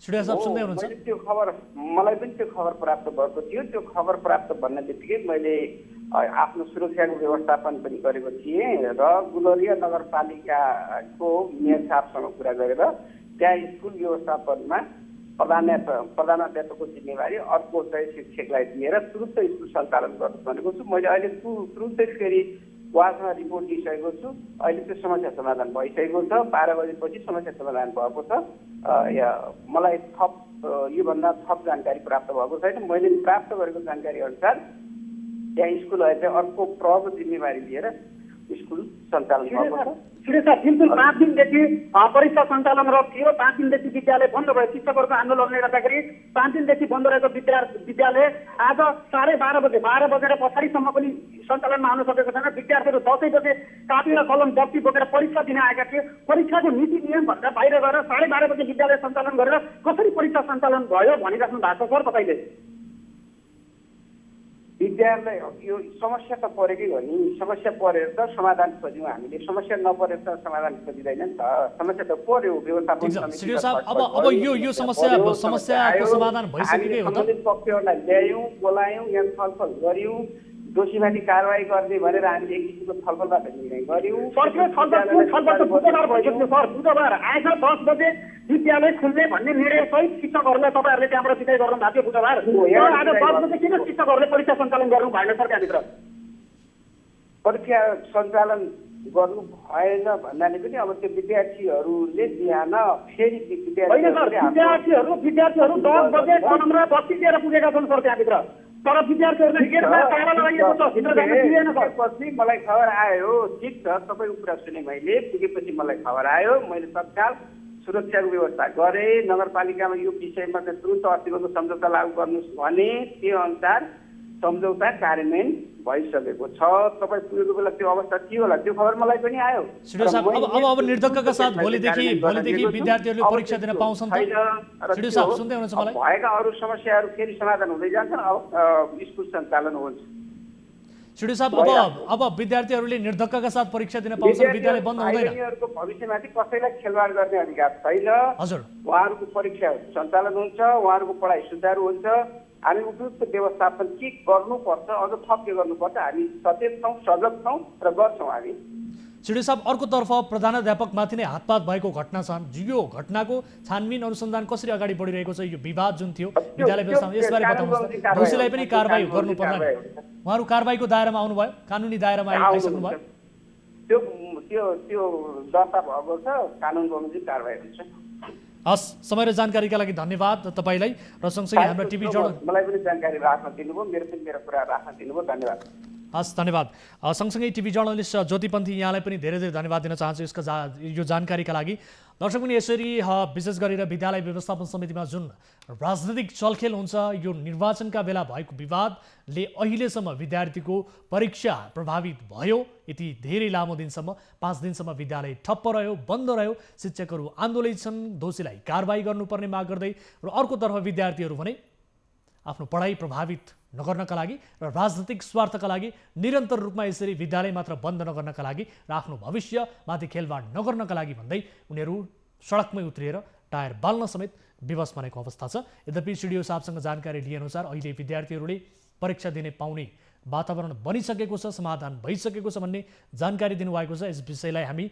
मलाई पनि त्यो खबर प्राप्त भएको थियो। त्यो खबर प्राप्त भन्ने बित्तिकै मैले आफ्नो सुरक्षाको व्यवस्थापन पनि गरेको थिएँ र गुलरिया नगरपालिकाको मेयर साहबसँग कुरा गरेर त्यहाँ स्कुल व्यवस्थापनमा प्रधानाध्यापकको जिम्मेवारी अर्को चाहिँ शिक्षकलाई दिएर तुरुन्त स्कुल सञ्चालन गर्नु भनेको छु। मैले अहिले तुरुन्तै फेरि उहाँसँग रिपोर्ट दिइसकेको छु। अहिले त्यो समस्या समाधान भइसकेको छ। 12 बजेपछि समस्या समाधान भएको छ। मलाई योभन्दा थप जानकारी प्राप्त भएको छैन। मैले प्राप्त गरेको जानकारी अनुसार त्यहाँ स्कुलहरूले अर्को प्रहको जिम्मेवारी लिएर स्कुल सञ्चालन भएको छ। सुरेश सर, जुन 5 दिनदेखि परीक्षा सञ्चालनरत थियो, 5 दिनदेखि विद्यालय बन्द भयो, शिक्षकहरूको आन्दोलनले गर्दाखेरि 5 दिनदेखि बन्द रहेको विद्यालय आज 12:30 बजे 12 बजेर पछाडिसम्म पनि सञ्चालनमा आउन सकेको छैन। विद्यार्थीहरू 10 बजे कापी र कलम दफ्ती बोकेर परीक्षा दिन आएका थिए। परीक्षाको नीति नियमभन्दा बाहिर गएर 12:30 बजे विद्यालय सञ्चालन गरेर कसरी परीक्षा सञ्चालन भयो भनिराख्नु भएको छ सर तपाईँले? विद्यालय यो समस्या त परेकै हो नि, समस्या परेर त समाधान खोज्यौँ हामीले, समस्या नपरेर त समाधान खोजिँदैन नि त। समस्या त पर्यो, व्यवस्थापन सिडिओ साहब, अब यो समस्याको समाधान भइसकेकै हो त? सम्बन्धित पक्षहरूलाई ल्यायौँ, बोलायौँ, यहाँ छलफल गऱ्यौँ, दोषीमाथि कारवाही गर्ने भनेर हामीले एक किसिमको छलफलबाट निर्णय गऱ्यौँ। बुधबार भएको थियो सर, बुधबार आएछ 10 बजे विद्यालय खुल्ने भन्ने निर्णय सहित शिक्षकहरूलाई तपाईँहरूले त्यहाँबाट विदाय गर्नु भएको थियो बुधबार। आज 10 बजे किन शिक्षकहरूले परीक्षा सञ्चालन गर्नु भएन सर त्यहाँभित्र? परीक्षा सञ्चालन गर्नु भएन भन्नाले पनि अब त्यो विद्यार्थीहरूले बिहान फेरि विद्यार्थीहरू 10 बजे कलम र बत्ती लिएर पुगेका छन् सर त्यहाँभित्र। तर विद्यार्थीहरूलाई गेटमा ताला लगाइएको छ, भित्र जान दिएन सर। पछि मलाई खबर आयो, ठिक छ तपाईँको कुरा सुने मैले, पुगेपछि मलाई खबर आयो, मैले तत्काल सुरक्षाको व्यवस्था गरेँ, नगरपालिकामा यो विषयमा चाहिँ तुरुन्त अस्तित्वको सम्झौता लागू गर्नुहोस् भने त्यो अनुसार सम्झौता कार्यान्वयन भइसकेको छ। तपाईँ पुगेको बेला त्यो अवस्था के होला त्यो खबर मलाई पनि आयो। सिडिओ साहब, अब निर्धक्कका साथ भोलिदेखि विद्यार्थीहरूले परीक्षा दिन पाउँछन् त? सिडिओ साहब सुन्दै हुनुहुन्छ मलाई? भएका अरू समस्याहरू फेरि समाधान हुँदै जान्छन्, अब स्कुल सञ्चालन हुन्छ। सिडिओ साहब, अब विद्यार्थीहरूले निर्धक्कका साथ परीक्षा दिन पाउँछन्, विद्यालय बन्द हुँदैन? उनीहरूको भविष्यमाथि कसैलाई खेलवाड गर्ने अधिकार छैन। हजुर, उहाँहरूको परीक्षा सञ्चालन हुन्छ, उहाँहरूको पढाइ सुचारू हुन्छ। हामी उपयुक्त व्यवस्थापन के गर्नुपर्छ, अझ थप के गर्नुपर्छ, हामी सचेत छौँ, सजग छौँ र गर्छौँ हामी। सिडिओ साहब, अर्कोतर्फ प्रधानाध्यापकमाथि नै हातपात भएको घटना छन्। यो घटनाको छानबिन अनुसन्धान कसरी अगाडि बढिरहेको छ? यो विवाद जुन थियो विद्यालय व्यवस्थापन, यसबारे बताउनुहोस्। दोषीलाई पनि कारवाही गर्नु पर्ला। उहाँहरू कारवाहीको दायरामा आउनुभयो, कानुनी दायरामा आइसक्नु भयो? त्यो दर्ता भएको छ, कानुन बमोजिम कारवाही हुन्छ। हस्, समय र जानकारीका लागि धन्यवाद तपाईँलाई र सँगसँगै हाम्रो टिभी जर्नल मलाई पनि जानकारी राख्न दिनुभयो, मेरो कुरा राख्न दिनुभयो, धन्यवाद। हस्, धन्यवाद। सँगसँगै टिभी जर्नलिस्ट ज्योतिपन्थी यहाँलाई पनि धेरै धेरै धन्यवाद दिन चाहन्छु यो जानकारीका लागि। दर्शक पनि यसरी विशेष गरेर विद्यालय व्यवस्थापन समितिमा जुन राजनीतिक चलखेल हुन्छ, यो निर्वाचनका बेला भएको विवादले अहिलेसम्म विद्यार्थीको परीक्षा प्रभावित भयो। यति धेरै लामो दिनसम्म 5 दिनसम्म विद्यालय ठप्प रह्यो, बन्द रह्यो। शिक्षकहरू आन्दोलित छन्, दोषीलाई कारवाही गर्नुपर्ने माग गर्दै, र अर्कोतर्फ विद्यार्थीहरू भने आफ्नो पढाइ प्रभावित नगर्नका लागि र राजनीतिक स्वार्थका लागि निरन्तर रूपमा यसरी विद्यालय मात्र बन्द नगर्नका लागि र आफ्नो भविष्यमाथि खेलवाड नगर्नका लागि भन्दै उनीहरू सडकमै उत्रिएर टायर बाल्न समेत विवश बनेको अवस्था छ। यद्यपि सिडिओ साहबसँग जानकारी लिएअनुसार अहिले विद्यार्थीहरूले परीक्षा दिने पाउने वातावरण बनिसकेको छ, समाधान भइसकेको छ भन्ने जानकारी दिनुभएको छ। यस विषयलाई हामी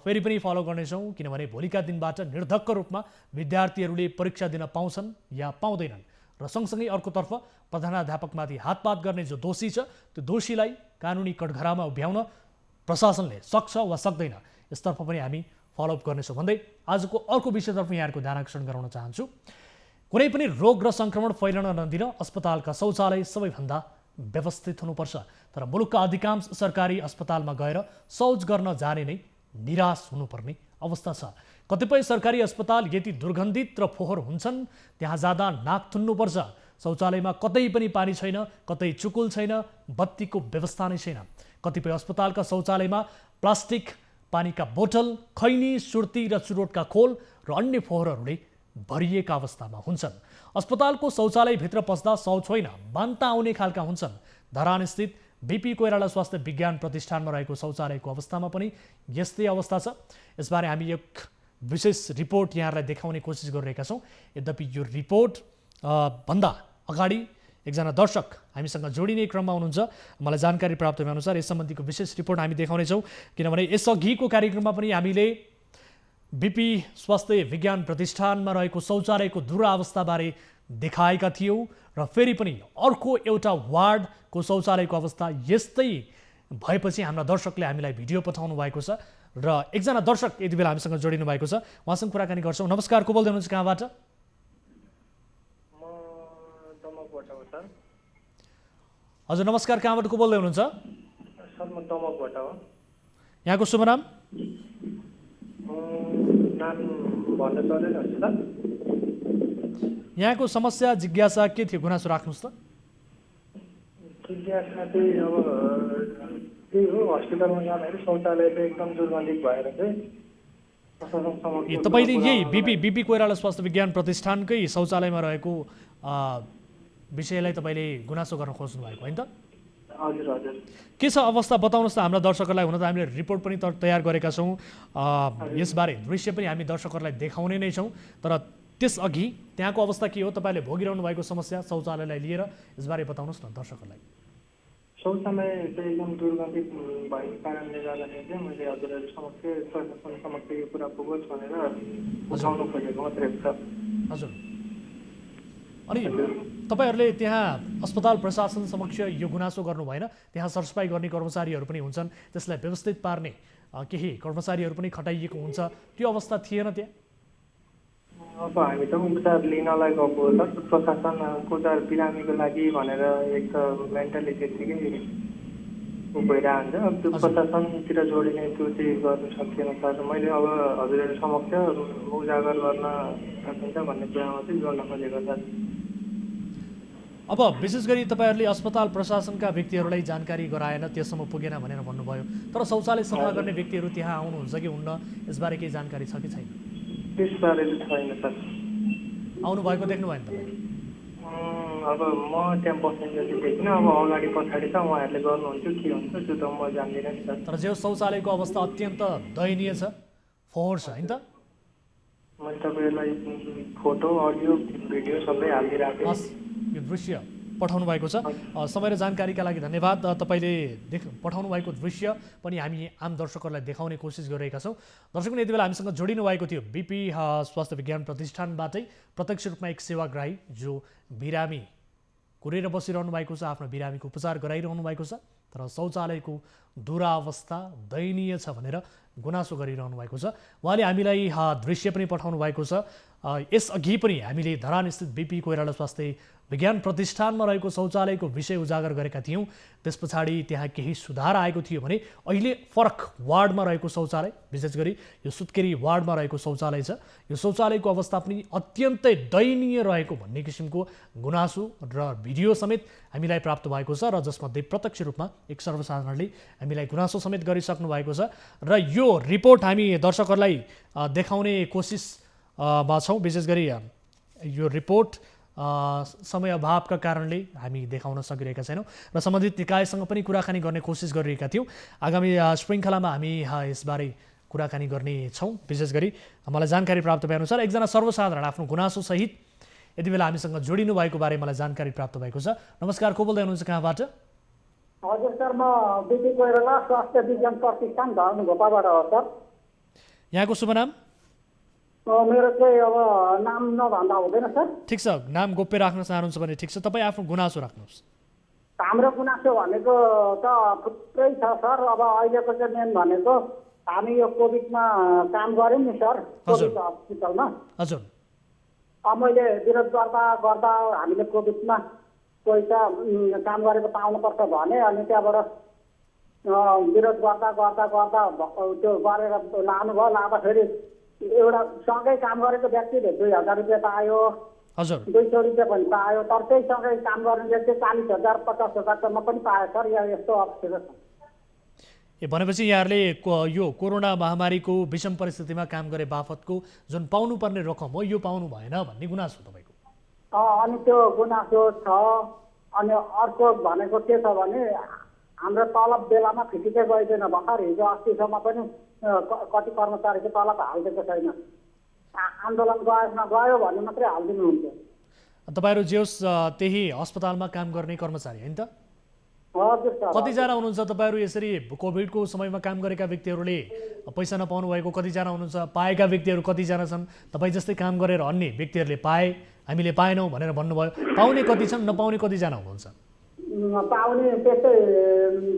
फेरि पनि फलो गर्नेछौँ, किनभने भोलिका दिनबाट निर्धक्क रूपमा विद्यार्थीहरूले परीक्षा दिन पाउँछन् या पाउँदैनन्। र सँगसँगै अर्कोतर्फ प्रधानाध्यापकमाथि हातपात गर्ने जो दोषी छ, त्यो दोषीलाई कानुनी कठघरामा उभ्याउन प्रशासनले सक्छ वा सक्दैन, यसतर्फ पनि हामी फलोअप गर्नेछौँ भन्दै आजको अर्को विषयतर्फ यहाँहरूको ध्यान आकर्षण गराउन चाहन्छु। कुनै पनि रोग र सङ्क्रमण फैलन नदिन अस्पतालका शौचालय सबैभन्दा व्यवस्थित हुनुपर्छ। तर मुलुकका अधिकांश सरकारी अस्पतालमा गएर शौच गर्न जाने नै निराश हुनुपर्ने अवस्था छ। कतिपय सरकारी अस्पताल यति दुर्गन्धित र फोहोर हुन्छन्, त्यहाँ जाँदा नाक थुन्नुपर्छ। शौचालयमा कतै पनि पानी छैन, कतै चुकुल छैन, बत्तीको व्यवस्था नै छैन। कतिपय अस्पतालका शौचालयमा प्लास्टिक, पानीका बोतल, खैनी, सुर्ती र चुरोटका खोल र अन्य फोहोरहरूले भरिएका अवस्थामा हुन्छन्। अस्पतालको शौचालयभित्र पस्दा शौच होइन, बान्ता आउने खालका हुन्छन्। धरानस्थित बिपी कोइराला स्वास्थ्य विज्ञान प्रतिष्ठानमा रहेको शौचालयको अवस्थामा पनि यस्तै अवस्था छ। यसबारे हामी एक विशेष रिपोर्ट यहाँहरूलाई देखाउने कोसिस गरिरहेका छौँ। यद्यपि यो रिपोर्ट भन्दा अगाडि एकजना दर्शक हामीसँग जोडिने क्रममा हुनुहुन्छ। मलाई जानकारी प्राप्त भएअनुसार यस सम्बन्धीको विशेष रिपोर्ट हामी देखाउनेछौँ, किनभने यसअघिको कार्यक्रममा पनि हामीले बिपी स्वास्थ्य विज्ञान प्रतिष्ठानमा रहेको शौचालयको दुरावस्थाबारे देखाएका थियौँ र फेरि पनि अर्को एउटा वार्डको शौचालयको अवस्था यस्तै भएपछि हाम्रा दर्शकले हामीलाई भिडियो पठाउनु भएको छ र एकजना दर्शक यति बेला हामीसँग जोडिनु भएको छ। उहाँसँग कुराकानी गर्छौँ। नमस्कार, को बोल्दै हुनुहुन्छ, कहाँबाट? हजुर नमस्कार, कहाँबाट को बोल्दै हुनुहुन्छ? सर म तमकबाट हो। यहाँको शुभ नाम? यहाँको समस्या जिज्ञासा के थियो, गुनासो राख्नुहोस् त। जिज्ञासा चाहिँ अब त्यही हो, हस्पिटलमा जाँदाखेरि शौचालय चाहिँ एकदम दुर्गन्धित भएर चाहिँ तपाईँले यही बिपी कोइराला स्वास्थ्य विज्ञान प्रतिष्ठानकै शौचालयमा रहेको विषयलाई तपाईँले गुनासो गर्न खोज्नु भएको होइन त? हजुर हजुर। के छ अवस्था बताउनुहोस् त हाम्रा दर्शकहरूलाई। हुन त हामीले रिपोर्ट पनि तयार गरेका छौँ, यसबारे दृश्य पनि हामी दर्शकहरूलाई देखाउने नै छौँ, तर त्यसअघि त्यहाँको अवस्था के हो, तपाईँले भोगिरहनु भएको समस्या शौचालयलाई लिएर यसबारे बताउनुहोस् न दर्शकहरूलाई। शौचालय चाहिँ एकदम दुर्गन्धित भएको कारणले गर्दाखेरि चाहिँ मैले हजुरहरू समक्ष प्रशासन समक्ष यो कुरा पुगोस् भनेर उठाउनु खोजेको मात्रै छ। हजुर, अनि तपाईँहरूले त्यहाँ अस्पताल प्रशासन समक्ष यो गुनासो गर्नु भएन? त्यहाँ सरसफाइ गर्ने कर्मचारीहरू पनि हुन्छन्, त्यसलाई व्यवस्थित पार्ने केही कर्मचारीहरू पनि खटाइएको हुन्छ, त्यो अवस्था थिएन त्यहाँ? अब हामी त उपचार लिनलाई गएको हो त, प्रशासन उपचार बिरामीको लागि भनेर एक त मेन्टली त्यत्तिकै भइरहन्छ। अब त्यो प्रशासनतिर जोडिने त्यो चाहिँ गर्नु सकिएन सर। मैले अब हजुरहरू समक्ष उजागर गर्न सकिन्छ भन्ने कुरामा चाहिँ जोड्न खोजेको छ। अब विशेष गरी तपाईँहरूले अस्पताल प्रशासनका व्यक्तिहरूलाई जानकारी गराएन, त्यससम्म पुगेन भनेर भन्नुभयो, तर शौचालय सफा गर्ने व्यक्तिहरू त्यहाँ आउनुहुन्छ कि हुन्न, यसबारे केही जानकारी छ कि छैन? त्यसबारे छैन सर। आउनु भएको देख्नु भएन तपाईँ? अब म त्यहाँ बस्ने जति देखिनँ, अब अगाडि पछाडि त उहाँहरूले गर्नुहुन्थ्यो के हुन्छ त्यो त म जान्दिनँ नि सर। तर जो शौचालयको अवस्था अत्यन्त दयनीय छ, फोहोर छ होइन त? मैले तपाईँहरूलाई फोटो अडियो भिडियो सबै हालिदिइरहेको हस्, यो दृश्य पठाउनु भएको छ। समय र जानकारीका लागि धन्यवाद। तपाईँले पठाउनु भएको दृश्य पनि हामी आम दर्शकहरूलाई देखाउने कोसिस गरिरहेका छौँ। दर्शकले यति बेला हामीसँग जोडिनु भएको थियो बिपी स्वास्थ्य विज्ञान प्रतिष्ठानबाटै प्रत्यक्ष रूपमा एक सेवाग्राही जो बिरामी कुरेर बसिरहनु भएको छ, आफ्नो बिरामीको उपचार गराइरहनु भएको छ, तर शौचालयको दुरावस्था दयनीय छ भनेर गुनासो गरिरहनु भएको छ। उहाँले हामीलाई दृश्य पनि पठाउनु भएको छ। यसअघि पनि हामीले धरानस्थित बिपी कोइराला स्वास्थ्य विज्ञान प्रतिष्ठानमा रहेको शौचालयको विषय उजागर गरेका थियौँ। त्यस पछाडि त्यहाँ केही सुधार आएको थियो भने अहिले फरक वार्डमा रहेको शौचालय, विशेष गरी यो सुत्केरी वार्डमा रहेको शौचालय छ, यो शौचालयको अवस्था पनि अत्यन्तै दयनीय रहेको भन्ने किसिमको गुनासो र भिडियो समेत हामीलाई प्राप्त भएको छ, र जसमध्ये प्रत्यक्ष रूपमा एक सर्वसाधारणले हामीलाई गुनासो समेत गरिसक्नु भएको छ। र यो रिपोर्ट हामी दर्शकहरूलाई देखाउने कोसिसमा छौँ। विशेष गरी यो रिपोर्ट समय अभावका कारणले हामी देखाउन सकिरहेका छैनौँ र सम्बन्धित निकायसँग पनि कुराकानी गर्ने कोसिस गरिरहेका थियौँ। आगामी श्रृङ्खलामा हामी यसबारे कुराकानी गर्नेछौँ। विशेष गरी मलाई जानकारी प्राप्त भएअनुसार एकजना सर्वसाधारण आफ्नो गुनासोसहित यति बेला हामीसँग जोडिनु भएको बारे मलाई जानकारी प्राप्त भएको छ। नमस्कार, को बोल्दै हुनुहुन्छ, कहाँबाट? हजुर सर, म बिपी कोइराला स्वास्थ्य विज्ञान प्रतिष्ठान धनगोपाबाट हो सर। यहाँको शुभ नाम? मेरो चाहिँ अब नाम नभन्दा हुँदैन सर। ठिक छ, नाम गोप्य राख्न चाहनुहुन्छ भने ठिक छ, तपाईँ आफ्नो गुनासो राख्नुहोस्। हाम्रो गुनासो भनेको त थुप्रै छ सर। अब अहिलेको चाहिँ मेन भनेको हामी यो कोभिडमा काम गऱ्यौँ नि सर, कोभिड हस्पिटलमा। हजुर। मैले विरोध गर्दा गर्दा हामीले कोभिडमा पैसा काम गरेको पाउनुपर्छ भने, अनि त्यहाँबाट विरोध गर्दा गर्दा गर्दा त्यो गरेर लानुभयो। लाँदाखेरि एउटा सँगै काम गरेको व्यक्तिले 2000 रुपियाँ पायो, हजुर, 200 रुपियाँ पनि पायो, तर त्यही सँगै काम गर्ने व्यक्ति 40,000 50,000सम्म पनि पायो सर। यहाँ यस्तो अप्ठ्यारो छ। भनेपछि यहाँहरूले यो कोरोना महामारीको विषम परिस्थितिमा काम गरे बापतको जुन पाउनुपर्ने रकम हो यो पाउनु भएन भन्ने गुनासो तपाईँको? अनि त्यो गुनासो छ। अनि अर्को भनेको के छ भने हाम्रो तलब बेलामा फिटिकै गइदिएन। भर्खर हिजो अस्तिसम्म पनि कति कर्मचारीको तलब हालिदिएको छैन। आन्दोलन गयो भने मात्रै हालिदिनुहुन्थ्यो। तपाईँहरू जे होस् त्यही अस्पतालमा काम गर्ने कर्मचारी होइन त? हजुर सर। कतिजना हुनुहुन्छ तपाईँहरू यसरी कोभिडको समयमा काम गरेका व्यक्तिहरूले पैसा नपाउनु भएको? कतिजना हुनुहुन्छ? पाएका व्यक्तिहरू कतिजना छन्? तपाईँ जस्तै काम गरेर अन्य व्यक्तिहरूले पाए, हामीले पाएनौँ भनेर भन्नुभयो। पाउने कति छन्, नपाउने कतिजना हुनुहुन्छ? पाउने त्यस्तै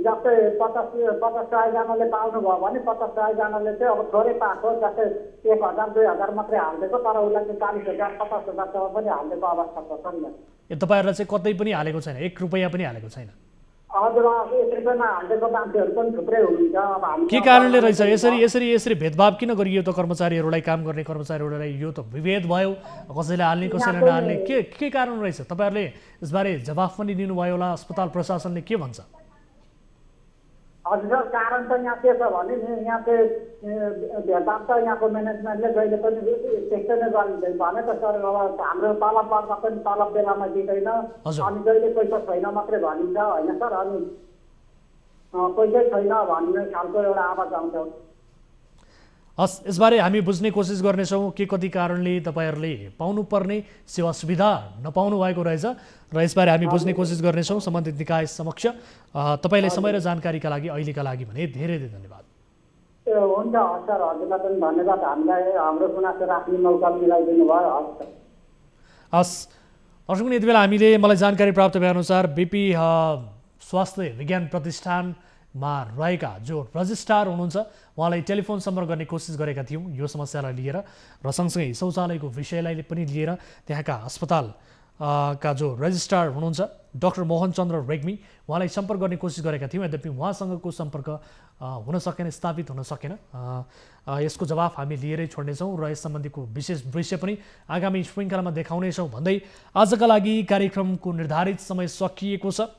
जस्तै 50-100जनाले पाउनुभयो भने 50-100जनाले चाहिँ अब थोरै पाएको, जस्तै 1000-2000 मात्रै हालिदिएको, तर उसलाई चाहिँ 40,000 50,000 पनि हालिदिएको अवस्था छ सर। तपाईँहरूलाई चाहिँ कतै पनि हालेको छैन, 1 रुपैयाँ पनि हालेको छैन? हजुर यसरी पनि हालेको मान्छेहरू पनि थुप्रै हुनुहुन्छ। अब हामी के कारणले रहेछ यसरी भेदभाव किन गरियो त कर्मचारीहरूलाई, काम गर्ने कर्मचारीहरूलाई? यो त विभेद भयो, कसैले हाल्ने कसैले नहाल्ने, के कारण रहेछ? तपाईँहरूले यसबारे जवाफ पनि दिनुभयो होला, अस्पताल प्रशासनले के भन्छ? हजुर सर, कारण त यहाँ के छ भने नि यहाँ चाहिँ भेदभाव त यहाँको म्यानेजमेन्टले जहिले पनि त्यस्तै नै गरिदिँदैन भने त सर। अब हाम्रो तलब पर्दा पनि तलब बेलामा दिँदैन, अनि जहिले पैसा छैन मात्रै भनिन्छ होइन सर। अनि पैसै छैन भन्ने खालको एउटा आवाज आउँछ। हस्, यसबारे हामी बुझ्ने कोसिस गर्नेछौँ के कति कारणले तपाईँहरूले पाउनुपर्ने सेवा सुविधा नपाउनु भएको रहेछ र यसबारे हामी बुझ्ने कोसिस गर्नेछौँ सम्बन्धित निकाय समक्ष। तपाईँलाई समय र जानकारीका लागि अहिलेका लागि भने धेरै धेरै धन्यवाद। हुन्छ सर, हजुरलाई पनि धन्यवाद, हामीलाई हाम्रो गुनासो राख्ने मौका मिलाइदिनु भयो। हस्, दर्शक यति बेला हामीले मलाई जानकारी प्राप्त भएअनुसार बिपी स्वास्थ्य विज्ञान प्रतिष्ठानमा रहेका जो रजिस्ट्रार हुनुहुन्छ उहाँलाई टेलिफोन सम्पर्क गर्ने कोसिस गरेका थियौँ यो समस्यालाई लिएर र सँगसँगै शौचालयको विषयलाई पनि लिएर। त्यहाँका अस्पताल का जो रजिस्ट्रार हुनुहुन्छ डाक्टर मोहन चन्द्र रेग्मी उहाँलाई सम्पर्क गर्ने कोसिस गरेका थियौँ, यद्यपि उहाँसँगको सम्पर्क हुन सकेन, स्थापित हुन सकेन। यसको जवाफ हामी लिएरै छोड्नेछौँ र यस सम्बन्धीको विशेष दृश्य पनि आगामी श्रृङ्खलामा देखाउनेछौँ भन्दै आजका लागि कार्यक्रमको निर्धारित समय सकिएको छ।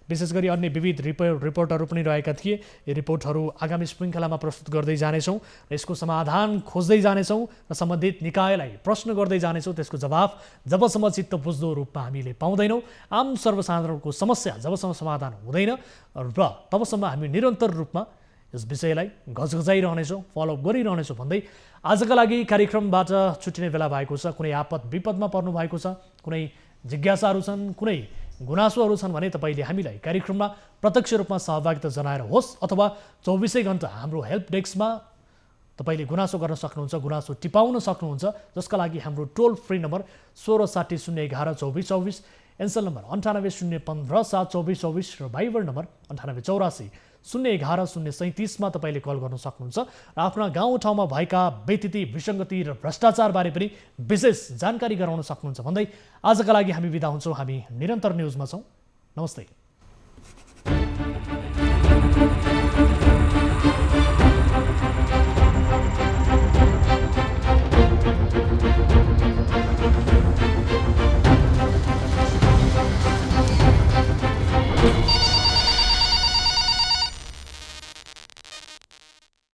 विशेष गरी अन्य विविध रिपोर्टहरू पनि रहेका थिए, यी रिपोर्टहरू आगामी श्रृङ्खलामा प्रस्तुत गर्दै जानेछौँ र यसको समाधान खोज्दै जानेछौँ र सम्बन्धित निकायलाई प्रश्न गर्दै जानेछौँ। त्यसको जवाफ जबसम्म चित्त बुझ्दो रूपमा हामीले पाउँदैनौँ, आम सर्वसाधारणको समस्या जबसम्म समाधान हुँदैन र तबसम्म हामी निरन्तर रूपमा यस विषयलाई घचघचाइरहनेछौँ, फलोअप गरिरहनेछौँ भन्दै आजका लागि कार्यक्रमबाट छुट्टिने बेला भएको छ। कुनै आपद विपदमा पर्नु भएको छ, कुनै जिज्ञासाहरू छन्, कुनै गुनासोहरू छन् भने तपाईँले हामीलाई कार्यक्रममा प्रत्यक्ष रूपमा सहभागिता जनाएर होस् अथवा 24 घण्टा हाम्रो हेल्प डेस्कमा तपाईँले गुनासो गर्न सक्नुहुन्छ, गुनासो टिपाउन सक्नुहुन्छ, जसका लागि हाम्रो टोल फ्री नम्बर 1660 011 2424, एन्सल नम्बर 98 015 72424 र भाइबर नम्बर 9884 011 037 मा तपाईँले कल गर्न सक्नुहुन्छ र आफ्ना गाउँठाउँमा भएका व्यतिथि विसङ्गति र भ्रष्टाचारबारे पनि विशेष जानकारी गराउन सक्नुहुन्छ भन्दै आजका लागि हामी बिदा हुन्छौँ। हामी निरन्तर न्युजमा छौँ। नमस्ते।